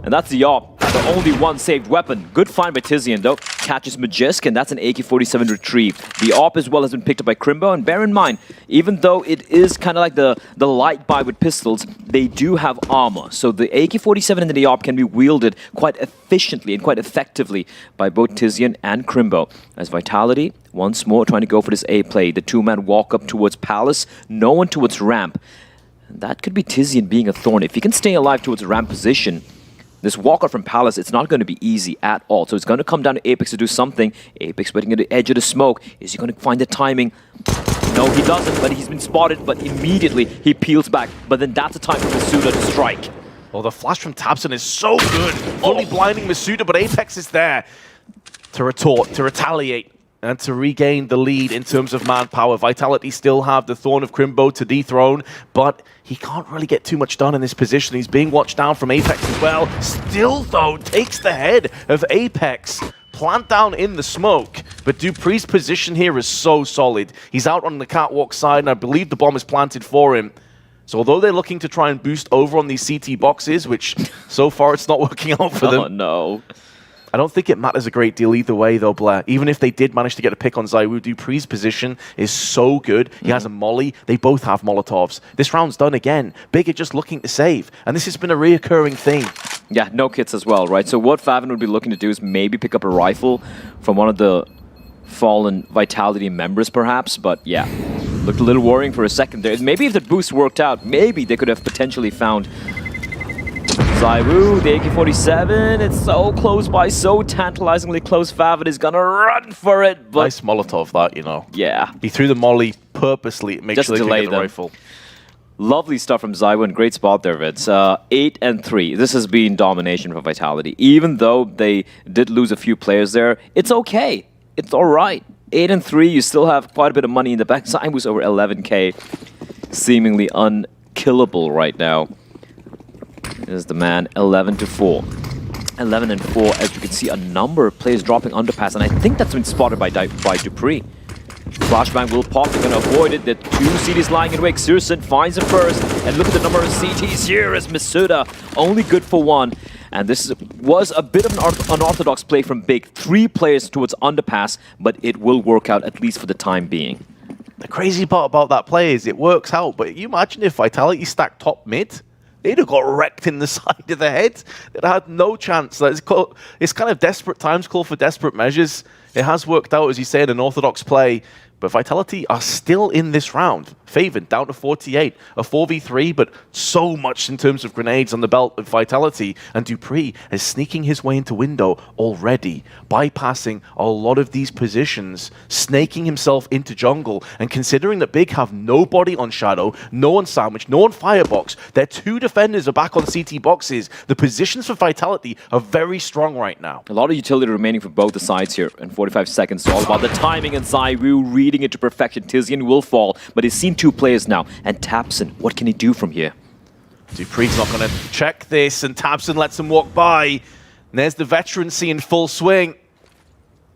And that's the op. The only one saved weapon. Good find by Tizian, though. Catches Magisk, and that's an AK-47 retrieve. The op as well has been picked up by Crimbo, and bear in mind, even though it is kind of like the light buy with pistols, they do have armor. So the AK-47 and the op can be wielded quite efficiently and quite effectively by both Tizian and Crimbo. As Vitality, once more, trying to go for this A play. The two-man walk up towards Palace, no one towards ramp. And that could be Tizian being a thorn. If he can stay alive towards the ramp position, This walkout from Palace, it's not going to be easy at all. So it's going to come down to Apex to do something. Apex waiting at the edge of the smoke. Is he going to find the timing? No, he doesn't, but he's been spotted, but immediately he peels back. But then that's the time for Masuda to strike. Well, the flash from tabseN is so good. Fully blinding Masuda, but Apex is there to retort, to retaliate, and to regain the lead in terms of manpower. Vitality still have the Thorn of Crimbo to dethrone, but he can't really get too much done in this position. He's being watched down from Apex as well. Still, though, takes the head of Apex. Plant down in the smoke, but dupree's position here is so solid. He's out on the catwalk side, and I believe the bomb is planted for him. So although they're looking to try and boost over on these CT boxes, which so far it's not working out for them. Oh, no. I don't think it matters a great deal either way, though, Blair. Even if they did manage to get a pick on ZywOo, dupree's position is so good. He has a molly. They both have Molotovs. This round's done again. Big are just looking to save. And this has been a reoccurring theme. Yeah, no kits as well, right? So what faveN would be looking to do is maybe pick up a rifle from one of the fallen Vitality members, perhaps. But yeah, looked a little worrying for a second there. Maybe if the boost worked out, maybe they could have potentially found ZywOo, the AK-47, it's so close by, so tantalizingly close. faveN is gonna run for it, but... Nice Molotov, that, you know. Yeah. He threw the molly purposely, make Just sure they delay could get the them. rifle. Lovely stuff from ZywOo, and great spot there, Vids. 8-3. This has been domination for Vitality. Even though they did lose a few players there, it's okay. It's all right. 8-3, you still have quite a bit of money in the bank. ZywOo's over 11K. Seemingly unkillable right now. Is the man 11-4. 11-4, as you can see, a number of players dropping underpass, and I think that's been spotted by dupreeh. Flashbang will pop, they're going to avoid it. The two CTs lying in wake. xantares finds him first, and look at the number of CTs here as Masuda, only good for one. And this was a bit of an unorthodox play from Big. 3 players towards underpass, but it will work out at least for the time being. The crazy part about that play is it works out, but you imagine if Vitality stacked top mid? They'd have got wrecked in the side of the head. They'd had no chance. It's kind of desperate times call for desperate measures. It has worked out, as you say, in an orthodox play, but Vitality are still in this round. faveN down to 48, a 4v3, but so much in terms of grenades on the belt of Vitality, and dupreeh is sneaking his way into window already, bypassing a lot of these positions, snaking himself into jungle, and considering that Big have nobody on Shadow, no on Sandwich, no on Firebox, their 2 defenders are back on CT boxes, the positions for Vitality are very strong right now. A lot of utility remaining for both the sides here, and 45 seconds, so all about the timing, and ZywOo reading it to perfection. Tizian will fall, but he's seen 2 players now, and tabseN, what can he do from here? dupreeh's not going to check this, and tabseN lets him walk by. And there's the veterancy in full swing.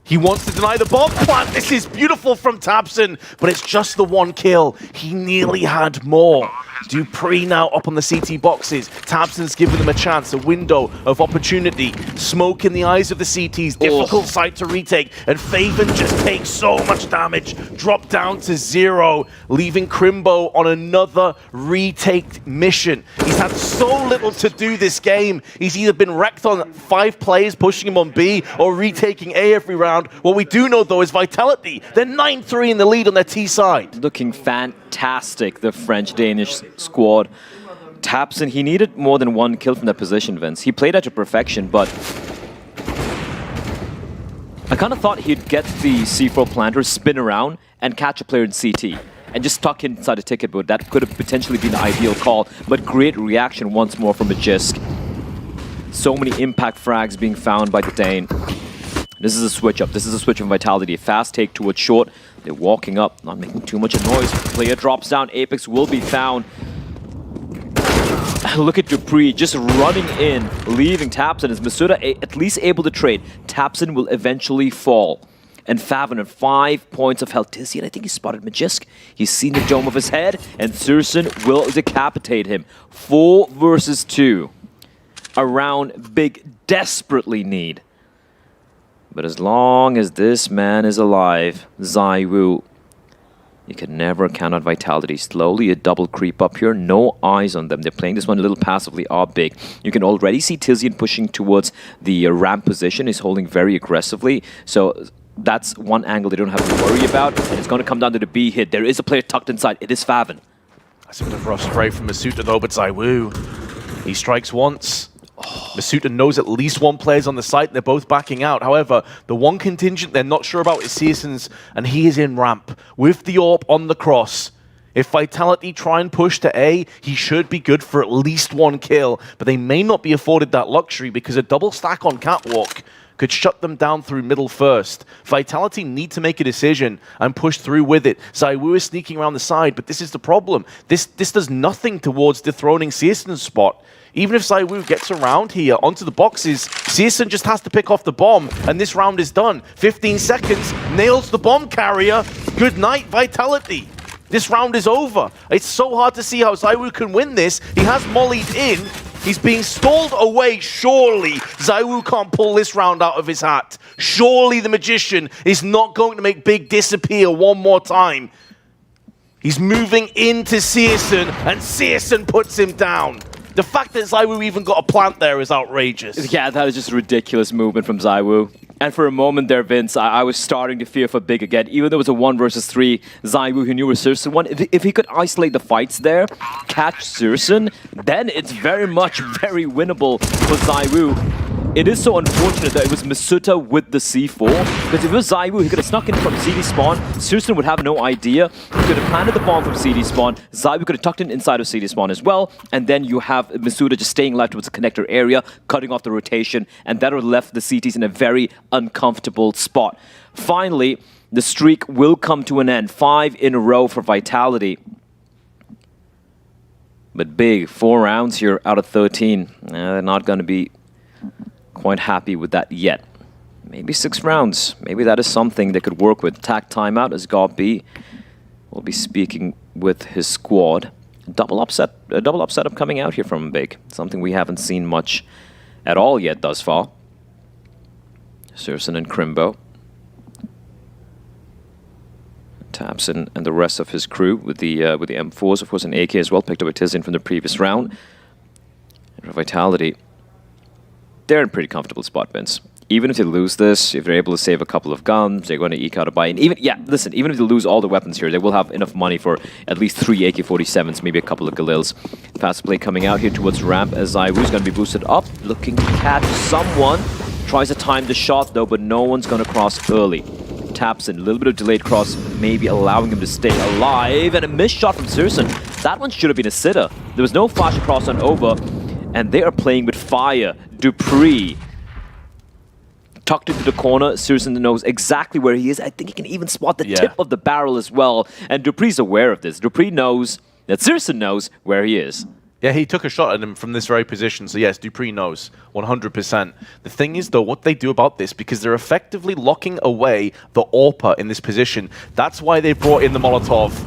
He wants to deny the bomb plant. This is beautiful from tabseN, but it's just the 1 kill. He nearly had more. dupreeh now up on the CT boxes. tabseN's given them a chance, a window of opportunity. Smoke in the eyes of the CTs, difficult site to retake, and faveN just takes so much damage. Drop down to 0, leaving Crimbo on another retake mission. He's had so little to do this game. He's either been wrecked on 5 players pushing him on B, or retaking A every round. What we do know, though, is Vitality. They're 9-3 in the lead on their T side. Looking fantastic, the French-Danish squad. tabseN, he needed more than 1 kill from that position, Vince. He played that to perfection, but I kind of thought he'd get the C4 planter, spin around, and catch a player in CT, and just tuck inside a ticket, but that could have potentially been the ideal call. But great reaction once more from Magisk. So many impact frags being found by the Dane. This is a switch up. This is a switch from Vitality. A fast take towards short. They're walking up, not making too much noise. Player drops down. Apex will be found. Look at dupreeh just running in, leaving tabseN. Is Masuda at least able to trade? tabseN will eventually fall. And faveN at 5 points of health. Tizian, I think he spotted Magisk. He's seen the dome of his head, and xantares will decapitate him. 4 versus 2. A round Big desperately need. But as long as this man is alive, ZywOo, you can never count on Vitality. Slowly a double creep up here, no eyes on them. They're playing this one a little passively, are Big. You can already see Tizian pushing towards the ramp position. He's holding very aggressively. So that's one angle they don't have to worry about. And it's going to come down to the B hit. There is a player tucked inside. It is faveN. That's a bit of rough spray from Masuda, though, but ZywOo, he strikes once. Masuta knows at least one player's on the site, and they're both backing out. However, the one contingent they're not sure about is Searson's, and he is in ramp with the AWP on the cross. If Vitality try and push to A, he should be good for at least one kill, but they may not be afforded that luxury because a double stack on Catwalk could shut them down through middle first. Vitality need to make a decision and push through with it. ZywOo is sneaking around the side, but this is the problem. This does nothing towards dethroning Searson's spot. Even if ZywOo gets around here onto the boxes, Searson just has to pick off the bomb, and this round is done. 15 seconds, nails the bomb carrier. Good night, Vitality. This round is over. It's so hard to see how ZywOo can win this. He has mollied in. He's being stalled away. Surely ZywOo can't pull this round out of his hat. Surely the Magician is not going to make Big disappear one more time. He's moving into Searson, and Searson puts him down. The fact that ZywOo even got a plant there is outrageous. Yeah, that was just a ridiculous movement from ZywOo. And for a moment there, Vince, I was starting to fear for Big again. Even though it was a 1 versus 3, ZywOo, who knew where Searson won, if he could isolate the fights there, catch Searson, then it's very winnable for ZywOo. It is so unfortunate that it was Masuta with the C4, because if it was ZywOo, he could have snuck in from CD spawn, Searson would have no idea, he could have planted the bomb from CD spawn, ZywOo could have tucked in inside of CD spawn as well, and then you have Masuta just staying left towards the connector area, cutting off the rotation, and that would have left the CTs in a very uncomfortable spot. Finally, the streak will come to an end. 5 in a row for Vitality. But Big, 4 rounds here out of 13. They're not going to be quite happy with that yet. Maybe 6 rounds. Maybe that is something they could work with. Tack timeout as GobB will be speaking with his squad. A double up setup coming out here from Big. Something we haven't seen much at all yet thus far. Searson and Crimbo. Tapson and the rest of his crew with the M4s, of course, an AK as well, picked up a Tizian from the previous round. And for Vitality, they're in a pretty comfortable spot, Vince. Even if they lose this, if they're able to save a couple of guns, they're going to eke out a buy-in. Even if they lose all the weapons here, they will have enough money for at least 3 AK-47s, maybe a couple of Galils. Fast play coming out here towards ramp as ZywOo is going to be boosted up, looking to catch someone. Tries to time the shot though, but no one's going to cross early. Taps in, a little bit of delayed cross, maybe allowing him to stay alive, and a missed shot from Searson. That one should have been a sitter. There was no flash across on over, and they are playing with fire. Dupree tucked into the corner. Searson knows exactly where he is. I think he can even spot the tip of the barrel as well, and Dupree's aware of this. Dupree knows that Searson knows where he is. Yeah, he took a shot at him from this very position, so yes, Dupree knows, 100%. The thing is, though, what they do about this, because they're effectively locking away the AWPer in this position, that's why they brought in the Molotov.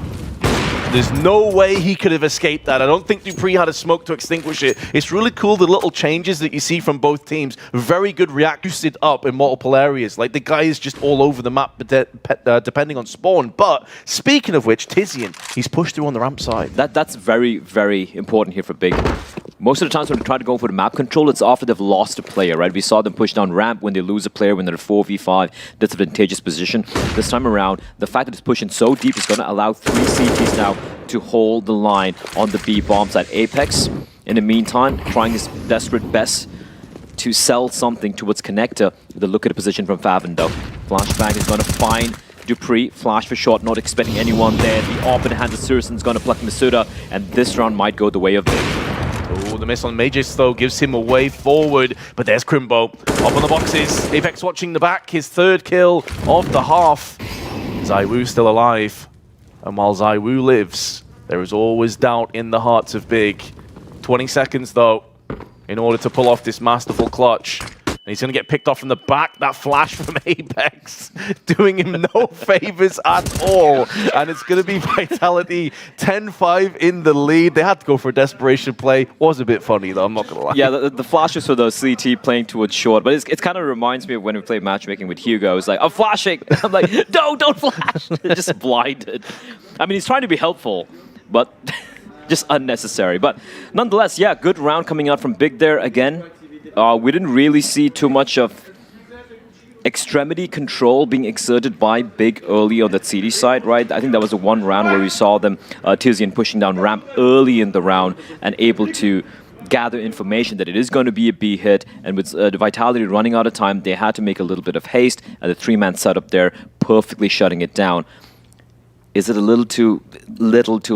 There's no way he could have escaped that. I don't think Dupree had a smoke to extinguish it. It's really cool, the little changes that you see from both teams. Very good react, boosted up in multiple areas. Like, the guy is just all over the map, depending on spawn. But, speaking of which, Tizian, he's pushed through on the ramp side. That's very, very important here for Big. Most of the times when they try to go for the map control, it's after they've lost a player, right? We saw them push down ramp when they lose a player, when they're 4v5. That's an advantageous position. This time around, the fact that it's pushing so deep is going to allow 3 CTs now to hold the line on the B bomb side. Apex, in the meantime, trying his desperate best to sell something towards connector. The look at the position from Faven, though. Flashbang is going to find Dupree. Flash for shot, not expecting anyone there. The AWP in the hands of Searson is going to pluck Masuta, and this round might go the way of Big. Oh, the miss on Magus, though, gives him a way forward. But there's Crimbo, up on the boxes. Apex watching the back, his 3rd kill of the half. ZywOo still alive. And while ZywOo lives, there is always doubt in the hearts of Big. 20 seconds, though, in order to pull off this masterful clutch. And he's going to get picked off from the back. That flash from Apex doing him no favors at all. And it's going to be Vitality 10-5 in the lead. They had to go for a desperation play. Was a bit funny, though, I'm not going to lie. Yeah, the flashes for those CT playing towards short. But it kind of reminds me of when we played matchmaking with Hugo. It's like, I'm flashing. I'm like, no, don't flash. Just blinded. I mean, he's trying to be helpful, but just unnecessary. But nonetheless, yeah, good round coming out from Big there again. We didn't really see too much of extremity control being exerted by Big early on that CD side, right? I think that was the one round where we saw them, Tizian pushing down ramp early in the round and able to gather information that it is going to be a B hit, and with the Vitality running out of time, they had to make a little bit of haste, and the 3-man setup there perfectly shutting it down. Is it a little too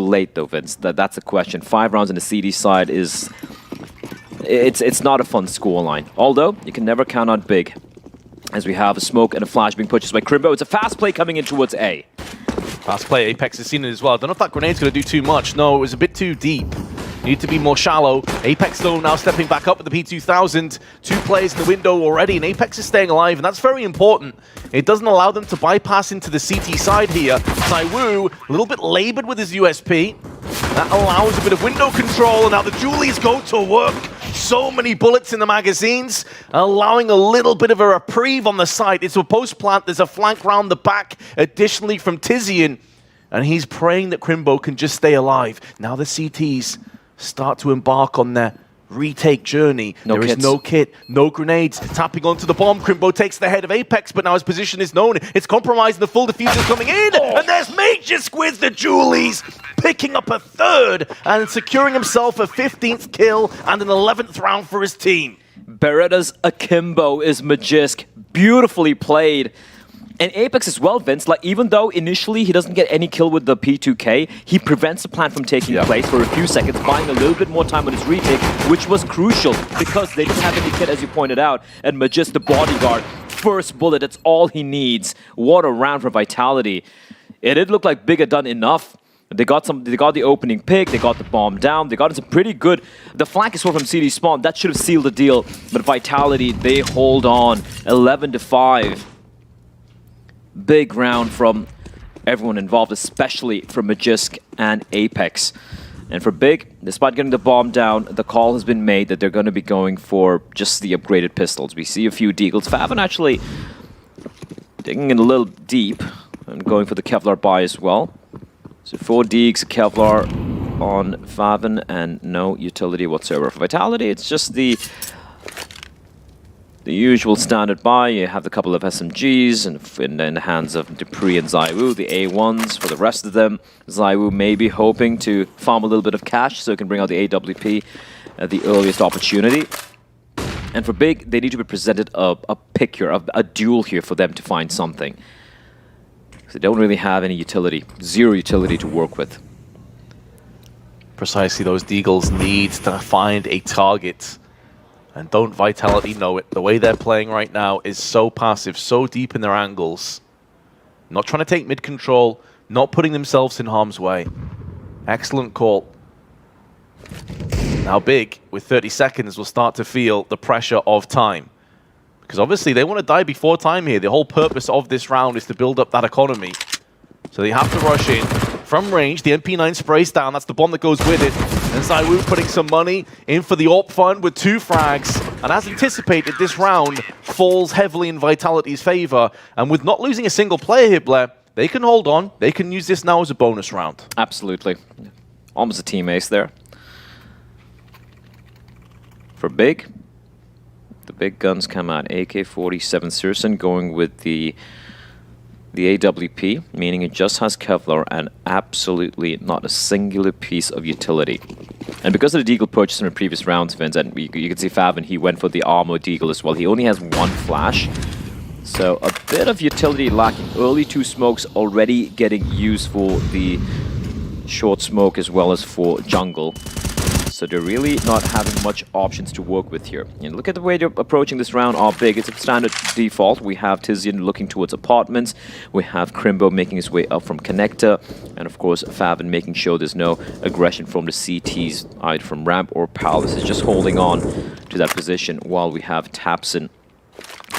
late though, Vince? That's a question. 5 rounds on the CD side is... It's not a fun scoreline. Although, you can never count out big. As we have a smoke and a flash being purchased by Crimbo. It's a fast play coming in towards A. Fast play, Apex has seen it as well. I don't know if that grenade's going to do too much. No, it was a bit too deep. Need to be more shallow. Apex though now stepping back up with the P2000. 2 players in the window already, and Apex is staying alive, and that's very important. It doesn't allow them to bypass into the CT side here. Zywoo, a little bit labored with his USP. That allows a bit of window control, and now the Julies go to work. So many bullets in the magazines, allowing a little bit of a reprieve on the side. It's a post-plant, there's a flank round the back, additionally from Tizian, and he's praying that Crimbo can just stay alive. Now the CTs start to embark on their retake journey. There is no kit, no grenades, tapping onto the bomb. Crimbo takes the head of Apex, but now his position is known. It's compromised, and the full diffuser is coming in, and there's Major Squids, the Julies, picking up a 3rd and securing himself a 15th kill and an 11th round for his team. Beretta's akimbo is Magisk, beautifully played. And Apex as well, Vince, like even though initially he doesn't get any kill with the P2K, he prevents the plant from taking place for a few seconds, buying a little bit more time on his retake, which was crucial because they didn't have any kit, as you pointed out, and Magisk, the bodyguard, first bullet, that's all he needs. What a round for Vitality. It did look like Big had done enough. They got the opening pick, they got the bomb down, they got into pretty good. The flank is from CD spawn, that should have sealed the deal, but Vitality, they hold on, 11-5. Big round from everyone involved, especially from Magisk and Apex. And for Big, despite getting the bomb down, the call has been made that they're going to be going for just the upgraded pistols. We see a few deagles. Faven actually digging in a little deep and going for the Kevlar buy as well. So 4 deags, Kevlar on Faven, and no utility whatsoever. For Vitality, it's just the usual standard buy. You have a couple of SMGs and in the hands of Dupree and Zywoo, the A1s. For the rest of them, Zywoo may be hoping to farm a little bit of cash so he can bring out the AWP at the earliest opportunity. And for Big, they need to be presented a pick here, a duel here for them to find something. They don't really have any utility, 0 utility to work with. Precisely, those deagles need to find a target. And don't Vitality know it? The way they're playing right now is so passive, so deep in their angles. Not trying to take mid control, not putting themselves in harm's way. Excellent call. Now Big, with 30 seconds, will start to feel the pressure of time. Because obviously they want to die before time here. The whole purpose of this round is to build up that economy. So they have to rush in. From range, the MP9 sprays down. That's the bomb that goes with it. And Zywoo putting some money in for the AWP fund with 2 frags. And as anticipated, this round falls heavily in Vitality's favor. And with not losing a single player here, Blair, they can hold on. They can use this now as a bonus round. Absolutely. Almost a team ace there. For Big, the big guns come out. AK-47 Syrson going with the AWP, meaning it just has Kevlar and absolutely not a singular piece of utility. And because of the deagle purchase in the previous rounds, Vince, and you can see Faven, he went for the armor deagle as well. He only has 1 flash. So a bit of utility lacking. Early 2 smokes already getting used for the short smoke as well as for jungle. So they're really not having much options to work with here. And look at the way they're approaching this round. Are Big. It's a standard default. We have Tizian looking towards apartments. We have Crimbo making his way up from connector. And of course, Faven making sure there's no aggression from the CTs, either from ramp or palace. Is just holding on to that position while we have Tapson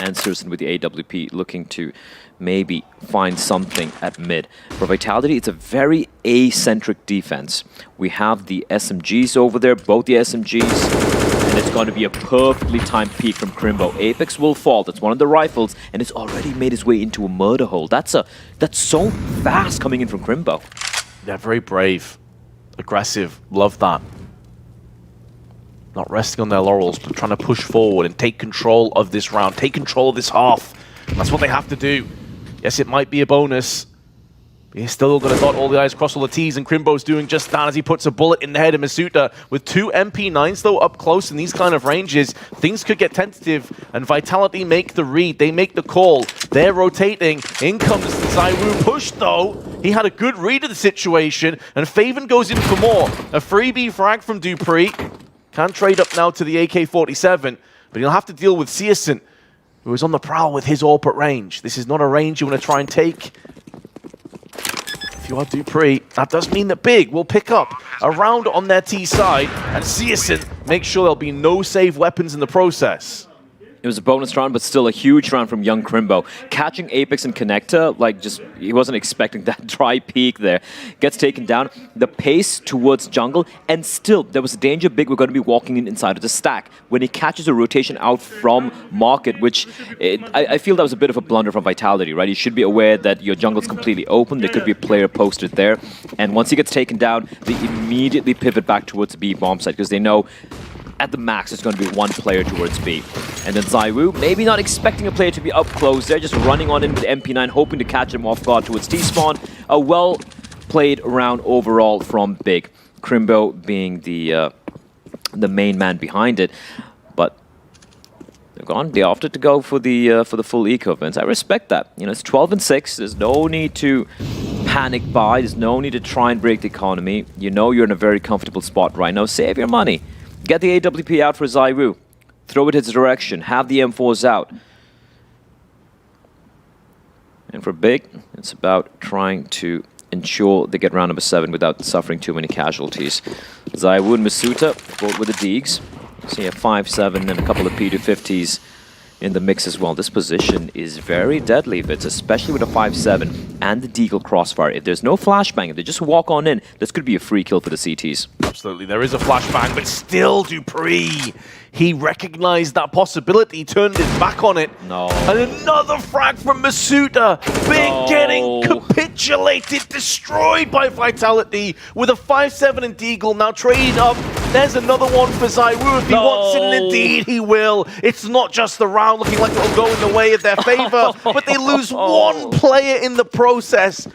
and Syrson with the AWP looking to maybe find something at mid. For Vitality, it's a very A-centric defense. We have the SMGs over there, both the SMGs, and it's going to be a perfectly timed peek from Crimbo. Apex will fall, that's one of the rifles, and it's already made his way into a murder hole. That's so fast coming in from Crimbo. Yeah, very brave, aggressive, love that. Not resting on their laurels, but trying to push forward and take control of this round, take control of this half. That's what they have to do. Yes, it might be a bonus, He's still going to dot all the I's, cross all the T's, and Crimbo's doing just that as he puts a bullet in the head of Masuta. With 2 MP9s, though, up close in these kind of ranges, things could get tentative, and Vitality make the read. They make the call. They're rotating. In comes the ZywOo push, though. He had a good read of the situation, and Faven goes in for more. A freebie frag from dupreeh. Can trade up now to the AK-47, but he'll have to deal with Searson, who is on the prowl with his AWP at range. This is not a range you want to try and take. If you are dupreeh, that does mean that Big will pick up a round on their T side, and Searson makes sure there'll be no save weapons in the process. It was a bonus round, but still a huge round from young Crimbo. Catching Apex and Connector, like just, he wasn't expecting that dry peak there. Gets taken down. The pace towards jungle, and still, there was a danger Big were going to be walking in inside of the stack. When he catches a rotation out from market, which I feel that was a bit of a blunder from Vitality, right? You should be aware that your jungle's completely open. There could be a player posted there. And once he gets taken down, they immediately pivot back towards the B bomb site, because they know at the max, it's going to be 1 player towards B. And then ZywOo, maybe not expecting a player to be up close. They're just running on in with MP9, hoping to catch him off guard towards T-spawn. A well-played round overall from Big. Crimbo being the main man behind it. But they've gone. They opted to go for the full eco events. I respect that. You know, it's 12-6. There's no need to panic buy. There's no need to try and break the economy. You know you're in a very comfortable spot right now. Save your money. Get the AWP out for ZywOo. Throw it his direction. Have the M4s out. And for Big, it's about trying to ensure they get round number 7 without suffering too many casualties. ZywOo and Masuta, both with the Deegs. See a 5-7 and a couple of P250s in the mix as well. This position is very deadly, Vitz, especially with a 5-7 and the Deagle crossfire. If there's no flashbang, if they just walk on in, this could be a free kill for the CTs. Absolutely, there is a flashbang, but still dupreeh. He recognized that possibility, turned his back on it. No. And another frag from Masuta. Big getting capitulated, destroyed by Vitality with a 5-7 and Deagle now trading up. There's another one for ZywOo if he wants it, and indeed he will. It's not just the round looking like it'll go in the way of their favor, but they lose 1 player in the process.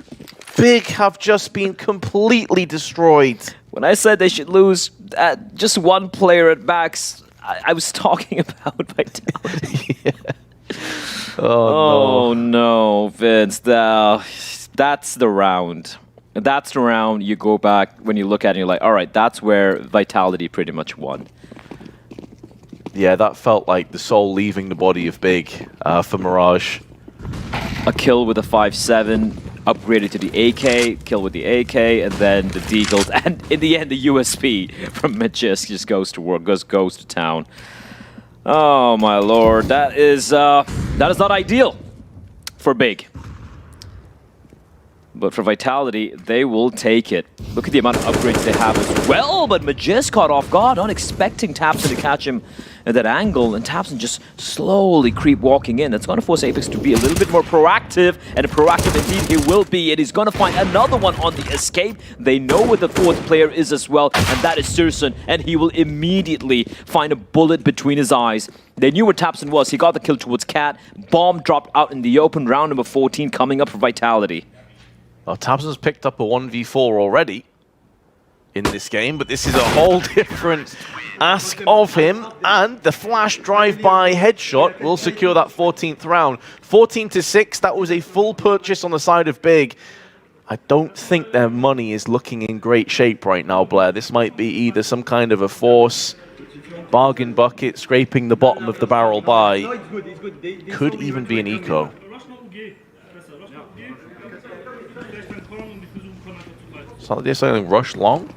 Big have just been completely destroyed. When I said they should lose just 1 player at max, I was talking about Vitality. Yeah. Oh no, Vince. That's the round. That's the round you go back when you look at it and you're like, all right, that's where Vitality pretty much won. Yeah, that felt like the soul leaving the body of Big for Mirage. A kill with a 5-7, upgraded to the AK, kill with the AK, and then the Deagles, and in the end the USP from Magis just goes to work, goes to town. Oh my lord, that is not ideal for Big. But for Vitality, they will take it. Look at the amount of upgrades they have as well, but Magis caught off guard, not expecting Tapson to catch him at that angle, and Tapson just slowly creep walking in. That's going to force Apex to be a little bit more proactive, and proactive indeed he will be, and he's going to find another one on the escape. They know where the 4th player is as well, and that is Searson, and he will immediately find a bullet between his eyes. They knew where Tapson was. He got the kill towards Cat. Bomb dropped out in the open. Round number 14 coming up for Vitality. Well, Tapson's picked up a 1v4 already in this game, but this is a whole different ask of him, and the flash drive-by headshot will secure that 14th round. 14-6, that was a full purchase on the side of Big. I don't think their money is looking in great shape right now, Blair. This might be either some kind of a force bargain bucket scraping the bottom of the barrel by. Could even be an eco. So they're saying rush long.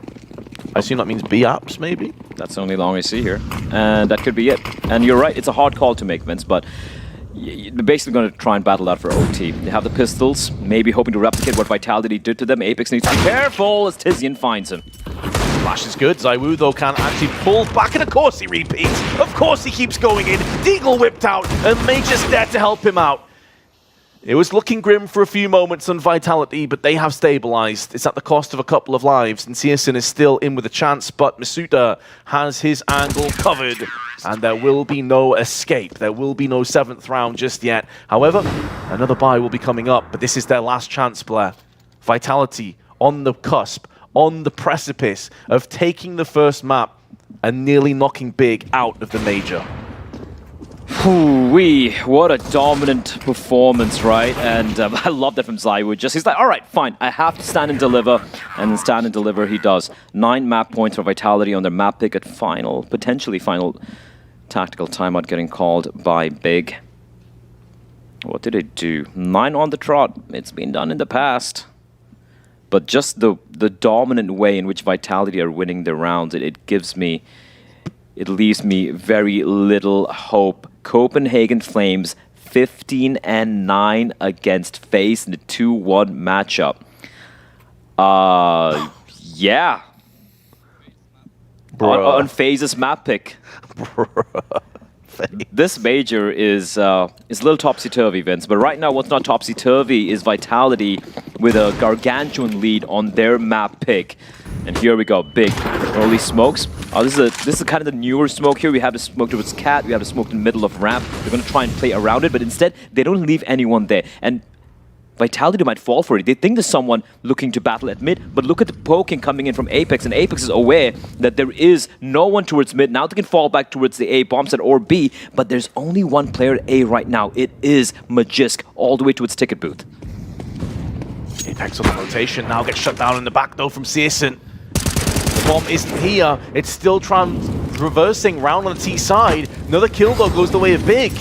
I assume that means B apps, maybe? That's the only long I see here. And that could be it. And you're right, it's a hard call to make, Vince, but they're basically going to try and battle out for OT. They have the pistols, maybe hoping to replicate what Vitality did to them. Apex needs to be careful as Tizian finds him. Flash is good. ZywOo, though, can actually pull back, and of course he repeats. Of course he keeps going in. Deagle whipped out, and Major's there to help him out. It was looking grim for a few moments on Vitality, but they have stabilized. It's at the cost of a couple of lives, and Searson is still in with a chance, but Masuta has his angle covered, and there will be no escape. There will be no 7th round just yet. However, another buy will be coming up, but this is their last chance, Blair. Vitality on the cusp, on the precipice of taking the first map and nearly knocking Big out of the major. Wee, what a dominant performance, right? And I love that from ZywOo. He's like, all right, fine, I have to stand and deliver. And then stand and deliver he does. 9 map points for Vitality on their map pick at potentially final tactical timeout getting called by Big. What did it do? 9 on the trot. It's been done in the past. But just the dominant way in which Vitality are winning their rounds, it leaves me very little hope. Copenhagen Flames 15-9 against FaZe in the 2-1 matchup. Yeah. On FaZe's map pick. This major is a little topsy-turvy, Vince. But right now, what's not topsy-turvy is Vitality with a gargantuan lead on their map pick. And here we go, Big early smokes. This is kind of the newer smoke here. We have the smoke towards Cat. We have the smoke in the middle of ramp. They're going to try and play around it, but instead they don't leave anyone there. And Vitality might fall for it. They think there's someone looking to battle at mid, but look at the poking coming in from Apex, and Apex is aware that there is no one towards mid. Now they can fall back towards the A bomb set or B, but there's only one player at A right now. It is Magisk, all the way to its ticket booth. Apex on the rotation now gets shut down in the back though from Searson. The bomb isn't here. It's still reversing round on the T side. Another kill though goes the way of Big.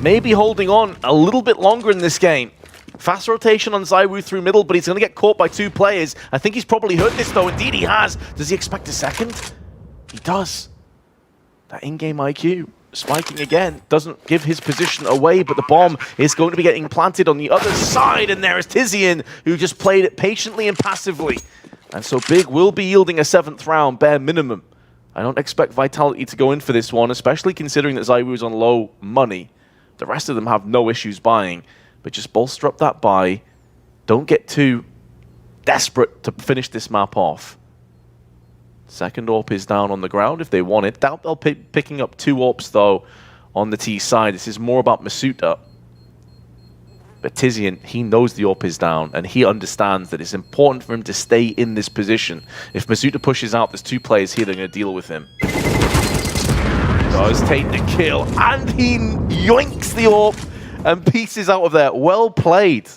Maybe holding on a little bit longer in this game. Fast rotation on ZywOo through middle, but he's going to get caught by 2 players. I think he's probably heard this though. Indeed he has. Does he expect a second? He does. That in-game IQ spiking again. Doesn't give his position away, but the bomb is going to be getting planted on the other side. And there is Tizian, who just played it patiently and passively. And so Big will be yielding a 7th round, bare minimum. I don't expect Vitality to go in for this one, especially considering that ZywOo is on low money. The rest of them have no issues buying. But just bolster up that buy. Don't get too desperate to finish this map off. Second AWP is down on the ground if they want it. Doubt they'll be picking up 2 AWPs though on the T side. This is more about Masuta. But Tizian, he knows the AWP is down and he understands that it's important for him to stay in this position. If Masuta pushes out, there's 2 players here that are going to deal with him. Does take the kill and he yoinks the AWP. And pieces out of there. Well played.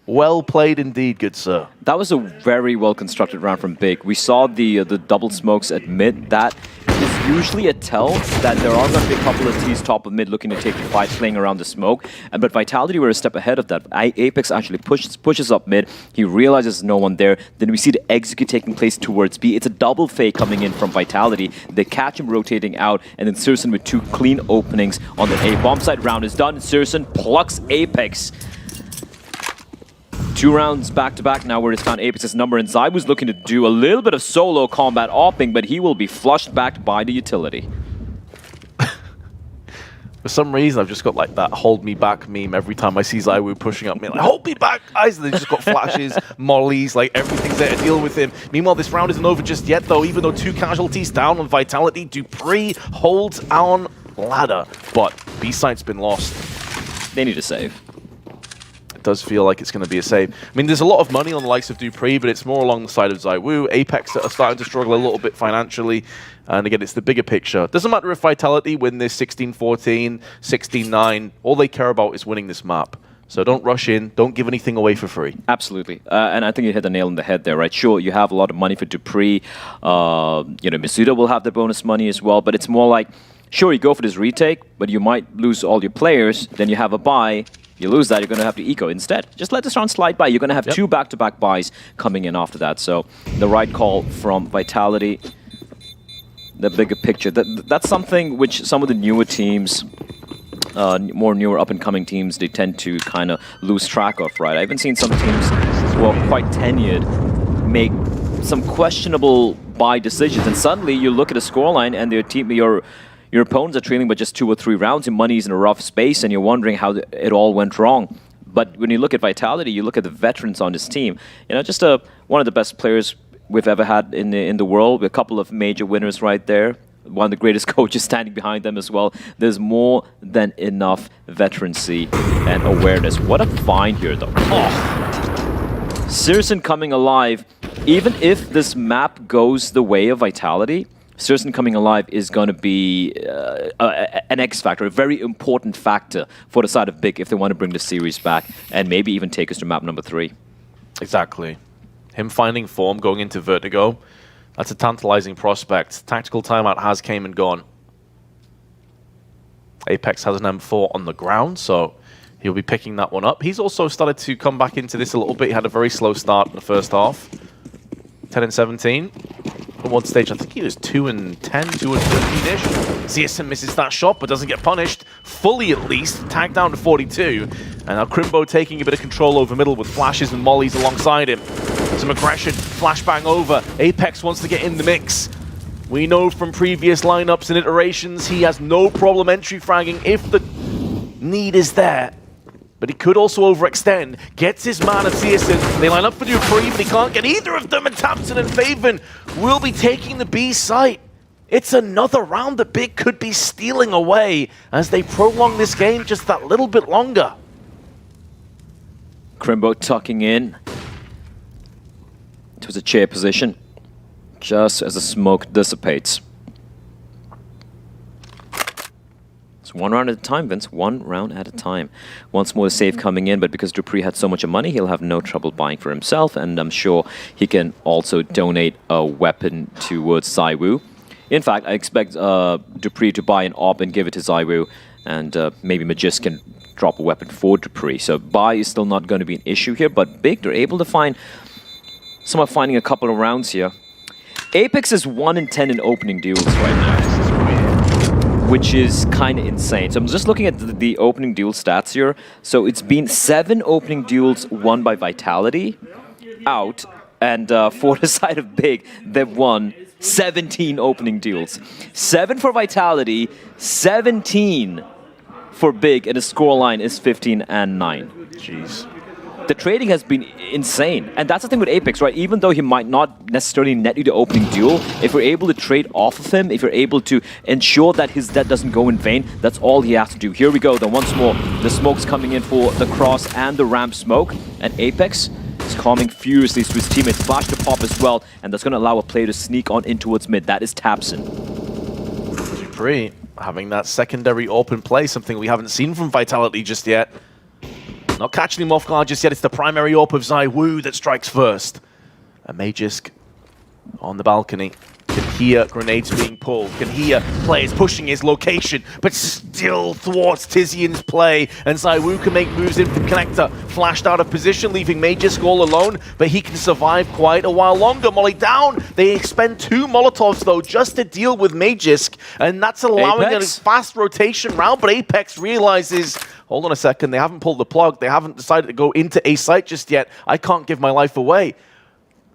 Well played indeed, good sir. That was a very well-constructed round from Big. We saw the double smokes at mid. That is usually a tell that there are going to be a couple of T's top of mid looking to take the fight, playing around the smoke. But Vitality were a step ahead of that. Apex actually pushes up mid. He realizes there's no one there. Then we see the execute taking place towards B. It's a double fake coming in from Vitality. They catch him rotating out, and then Searson with 2 clean openings on the A bomb side. Round is done. Searson plucks Apex. 2 rounds back-to-back now where it's found Apex's number, and ZywOo's looking to do a little bit of solo combat opping, but he will be flushed back by the utility. For some reason, I've just got like that hold me back meme every time I see ZywOo pushing up me, like, hold me back, guys! And they've just got flashes, mollies, like everything's there to deal with him. Meanwhile, this round isn't over just yet, though, even though 2 casualties down on Vitality. dupreeh holds on ladder, but B-side's been lost. They need a save. It does feel like it's going to be a save. I mean, there's a lot of money on the likes of dupreeh, but it's more along the side of ZywOo. Apex are starting to struggle a little bit financially. And again, it's the bigger picture. Doesn't matter if Vitality win this 16-14, 16-9. All they care about is winning this map. So don't rush in. Don't give anything away for free. Absolutely. And I think you hit the nail on the head there, right? Sure, you have a lot of money for dupreeh. Masuta will have the bonus money as well. But it's more like, sure, you go for this retake, but you might lose all your players. Then you have a buy. You lose that, you're going to have to eco instead. Just let this round slide by. You're going to have 2 back-to-back buys coming in after that. So the right call from Vitality. The bigger picture. That's something which some of the newer teams, more newer up-and-coming teams, they tend to kind of lose track of, right? I even seen some teams who are quite tenured make some questionable buy decisions. And suddenly you look at a scoreline and their team, your opponents are trailing by just 2 or 3 rounds, your money's in a rough space, and you're wondering how it all went wrong. But when you look at Vitality, you look at the veterans on this team. You know, just one of the best players we've ever had in the world, with a couple of major winners right there. One of the greatest coaches standing behind them as well. There's more than enough veterancy and awareness. What a find here, though. Oh. Syrson coming alive, even if this map goes the way of Vitality, Syrson coming alive is going to be an X factor, a very important factor for the side of Big if they want to bring the series back and maybe even take us to map number 3. Exactly. Him finding form going into Vertigo, that's a tantalizing prospect. Tactical timeout has came and gone. Apex has an M4 on the ground, so he'll be picking that one up. He's also started to come back into this a little bit. He had a very slow start in the first half. 10 and 17. At one stage, I think he was 2 and 10, 2 and 15-ish. CSN misses that shot, but doesn't get punished. Fully, at least. Tagged down to 42. And now Crimbo taking a bit of control over middle with flashes and mollies alongside him. Some aggression. Flashbang over. Apex wants to get in the mix. We know from previous lineups and iterations, he has no problem entry fragging if the need is there. But he could also overextend. Gets his man at CSN. They line up for Dupree, but he can't get either of them. And Tamsin and Faven will be taking the B site. It's another round that Big could be stealing away as they prolong this game just that little bit longer. Crimbo tucking in to his chair position just as the smoke dissipates. It's one round at a time, Vince. One round at a time. Once more, the save coming in, but because Dupree had so much money, he'll have no trouble buying for himself, and I'm sure he can also donate a weapon towards Zywoo. In fact, I expect Dupree to buy an AWP and give it to Zywoo, and maybe Magis can drop a weapon for Dupree. So buy is still not going to be an issue here, but Big, they're able to find, somehow finding a couple of rounds here. Apex is 1 in 10 in opening duels right now, which is kind of insane. So I'm just looking at the opening duel stats here. So it's been 7 opening duels won by Vitality out, and for the side of Big, they've won 17 opening duels. 7 for Vitality, 17 for Big, and the scoreline is 15 and 9. Jeez. The trading has been insane, and that's the thing with Apex, right? Even though he might not necessarily net you the opening duel, if you're able to trade off of him, if you're able to ensure that his death doesn't go in vain, that's all he has to do. Here we go, then once more, the smoke's coming in for the cross and the ramp smoke, and Apex is calming furiously to his teammates. Flash to pop as well, and that's going to allow a player to sneak on in towards mid. That is Tapson. Dupree having that secondary open play, something we haven't seen from Vitality just yet. Not catching him off guard just yet. It's the primary AWP of Zywoo that strikes first. And Magisk on the balcony can hear grenades being pulled, can hear players pushing his location, but still thwarts Tizian's play. And Zywoo can make moves in from connector. Flashed out of position, leaving Magisk all alone, but he can survive quite a while longer. Molly down. They expend 2 Molotovs, though, just to deal with Magisk, and that's allowing Apex? a fast rotation round, but Apex realizes, hold on a second, they haven't pulled the plug, they haven't decided to go into A site just yet. I can't give my life away.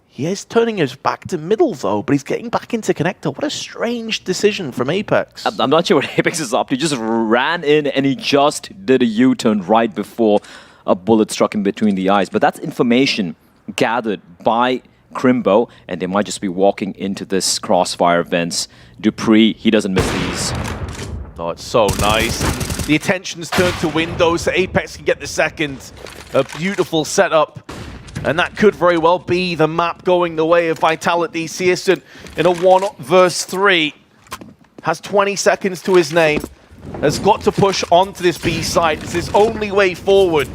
He is turning his back to middle, though, but he's getting back into connector. What a strange decision from Apex. I'm not sure what Apex is up to. He just ran in and he just did a U-turn right before a bullet struck him between the eyes. But that's information gathered by Crimbo, and they might just be walking into this crossfire events. Dupree, he doesn't miss these. Oh, it's so nice. The attention's turned to windows so Apex can get the second. A beautiful setup. And that could very well be the map going the way of Vitality. Searson in a 1 versus 3. Has 20 seconds to his name. Has got to push onto this B side. It's his only way forward.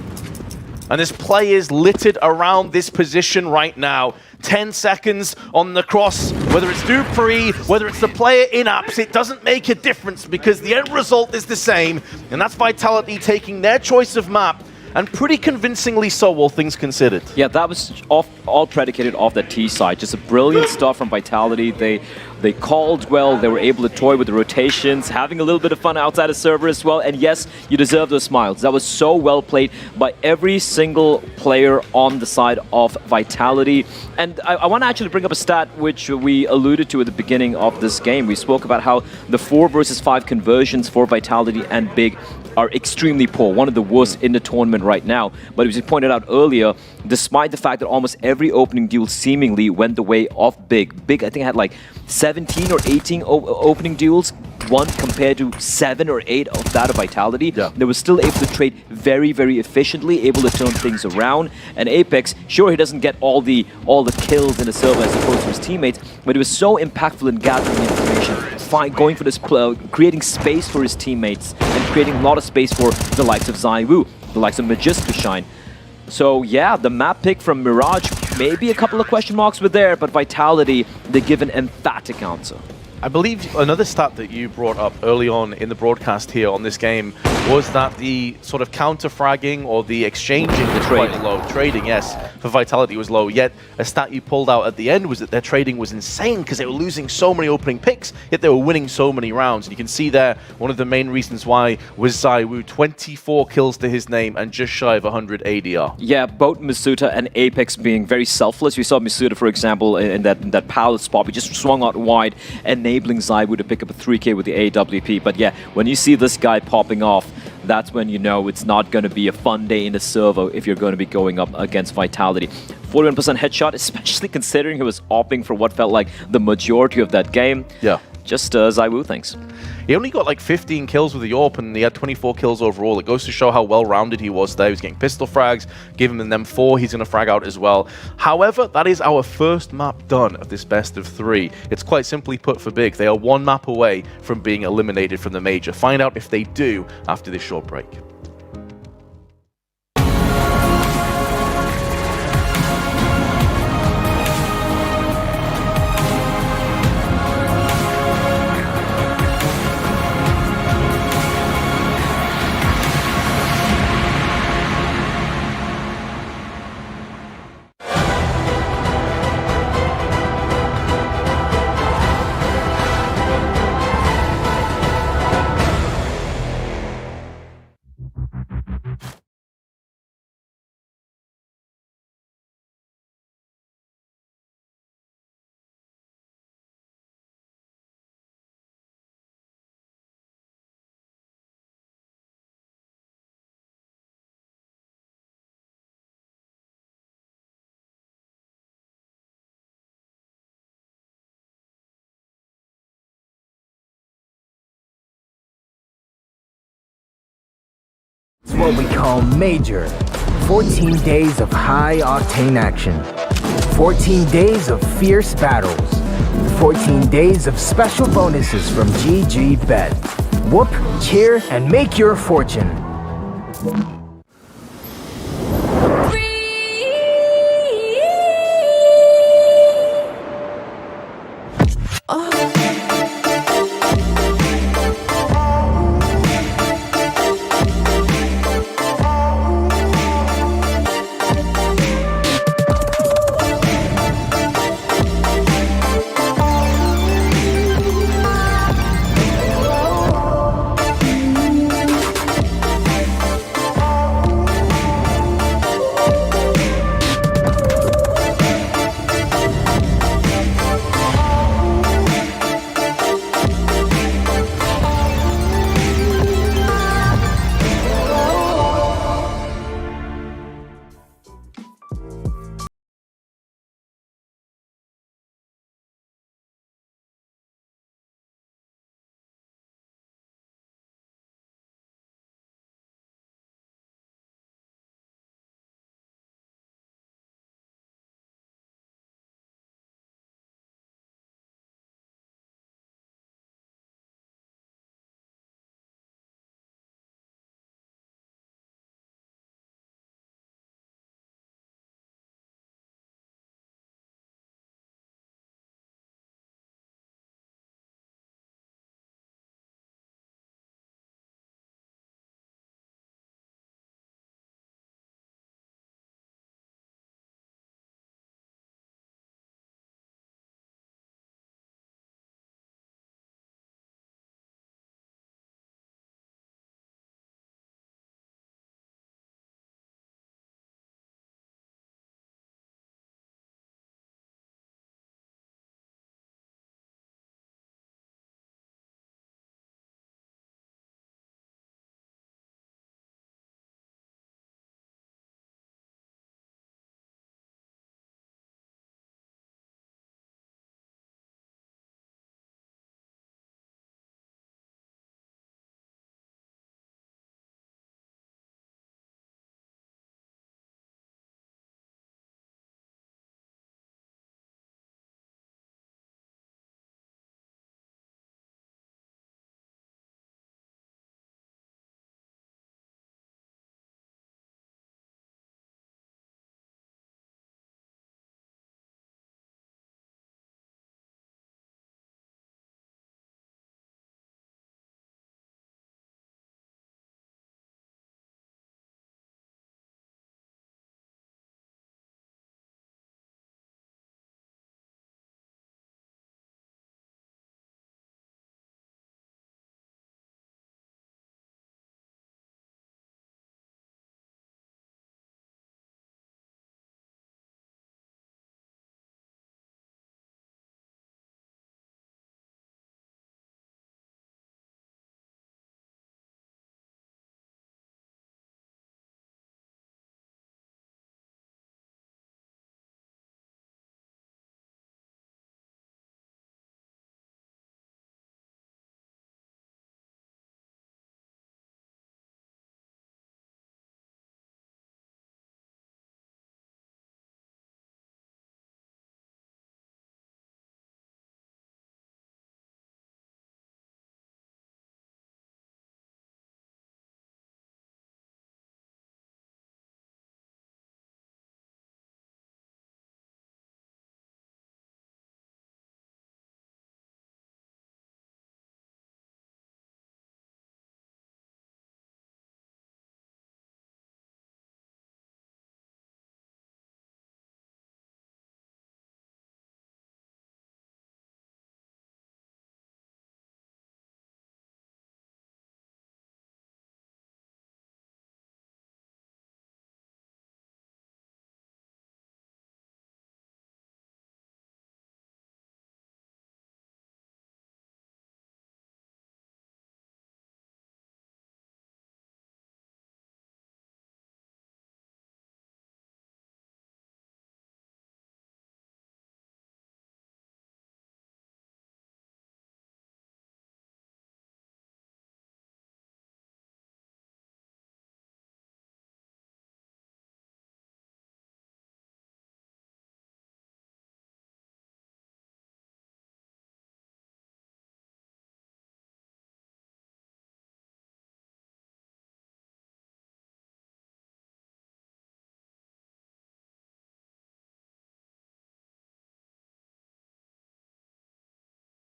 And there's players littered around this position right now. 10 seconds on the cross. Whether it's Dupree, whether it's the player in apps, it doesn't make a difference because the end result is the same. And that's Vitality taking their choice of map. And pretty convincingly so, all things considered. Yeah, that was all predicated off that T side. Just a brilliant stuff from Vitality. They called well, they were able to toy with the rotations, having a little bit of fun outside of server as well. And yes, you deserve those smiles. That was so well played by every single player on the side of Vitality. And I want to actually bring up a stat which we alluded to at the beginning of this game. We spoke about how the 4 versus 5 conversions for Vitality and Big are extremely poor, one of the worst in the tournament right now. But as you pointed out earlier, despite the fact that almost every opening duel seemingly went the way of Big. Big, I think, had like 17 or 18 opening duels, one compared to 7 or 8 of that of Vitality. Yeah. They were still able to trade very, very efficiently, able to turn things around. And Apex, sure, he doesn't get all the kills in the server as opposed to his teammates, but he was so impactful in gathering information, going for this, creating space for his teammates, and creating a lot of space for the likes of ZywOo, the likes of Magist to shine. So yeah, the map pick from Mirage, maybe a couple of question marks were there, but Vitality, they give an emphatic answer. I believe another stat that you brought up early on in the broadcast here on this game was that the sort of counter-fragging or the exchanging was quite low. Trading, yes, for Vitality was low. Yet a stat you pulled out at the end was that their trading was insane because they were losing so many opening picks, yet they were winning so many rounds. And you can see there, one of the main reasons why was ZywOo, 24 kills to his name and just shy of 100 ADR. Yeah, both Misuta and Apex being very selfless. We saw Misuta, for example, in that pallet spot. We just swung out wide, enabling ZywOo to pick up a 3K with the AWP. But yeah, when you see this guy popping off, that's when you know it's not going to be a fun day in the server if you're going to be going up against Vitality. 41% headshot, especially considering he was opping for what felt like the majority of that game. Yeah. Just ZywOo, thanks. He only got like 15 kills with the AWP and he had 24 kills overall. It goes to show how well-rounded he was there. He was getting pistol frags, give him them 4, he's going to frag out as well. However, that is our first map done of this best of 3. It's quite simply put for Big. They are 1 map away from being eliminated from the major. Find out if they do after this short break. It's what we call major. 14 days of high-octane action. 14 days of fierce battles. 14 days of special bonuses from GG Bet. Whoop, cheer, and make your fortune.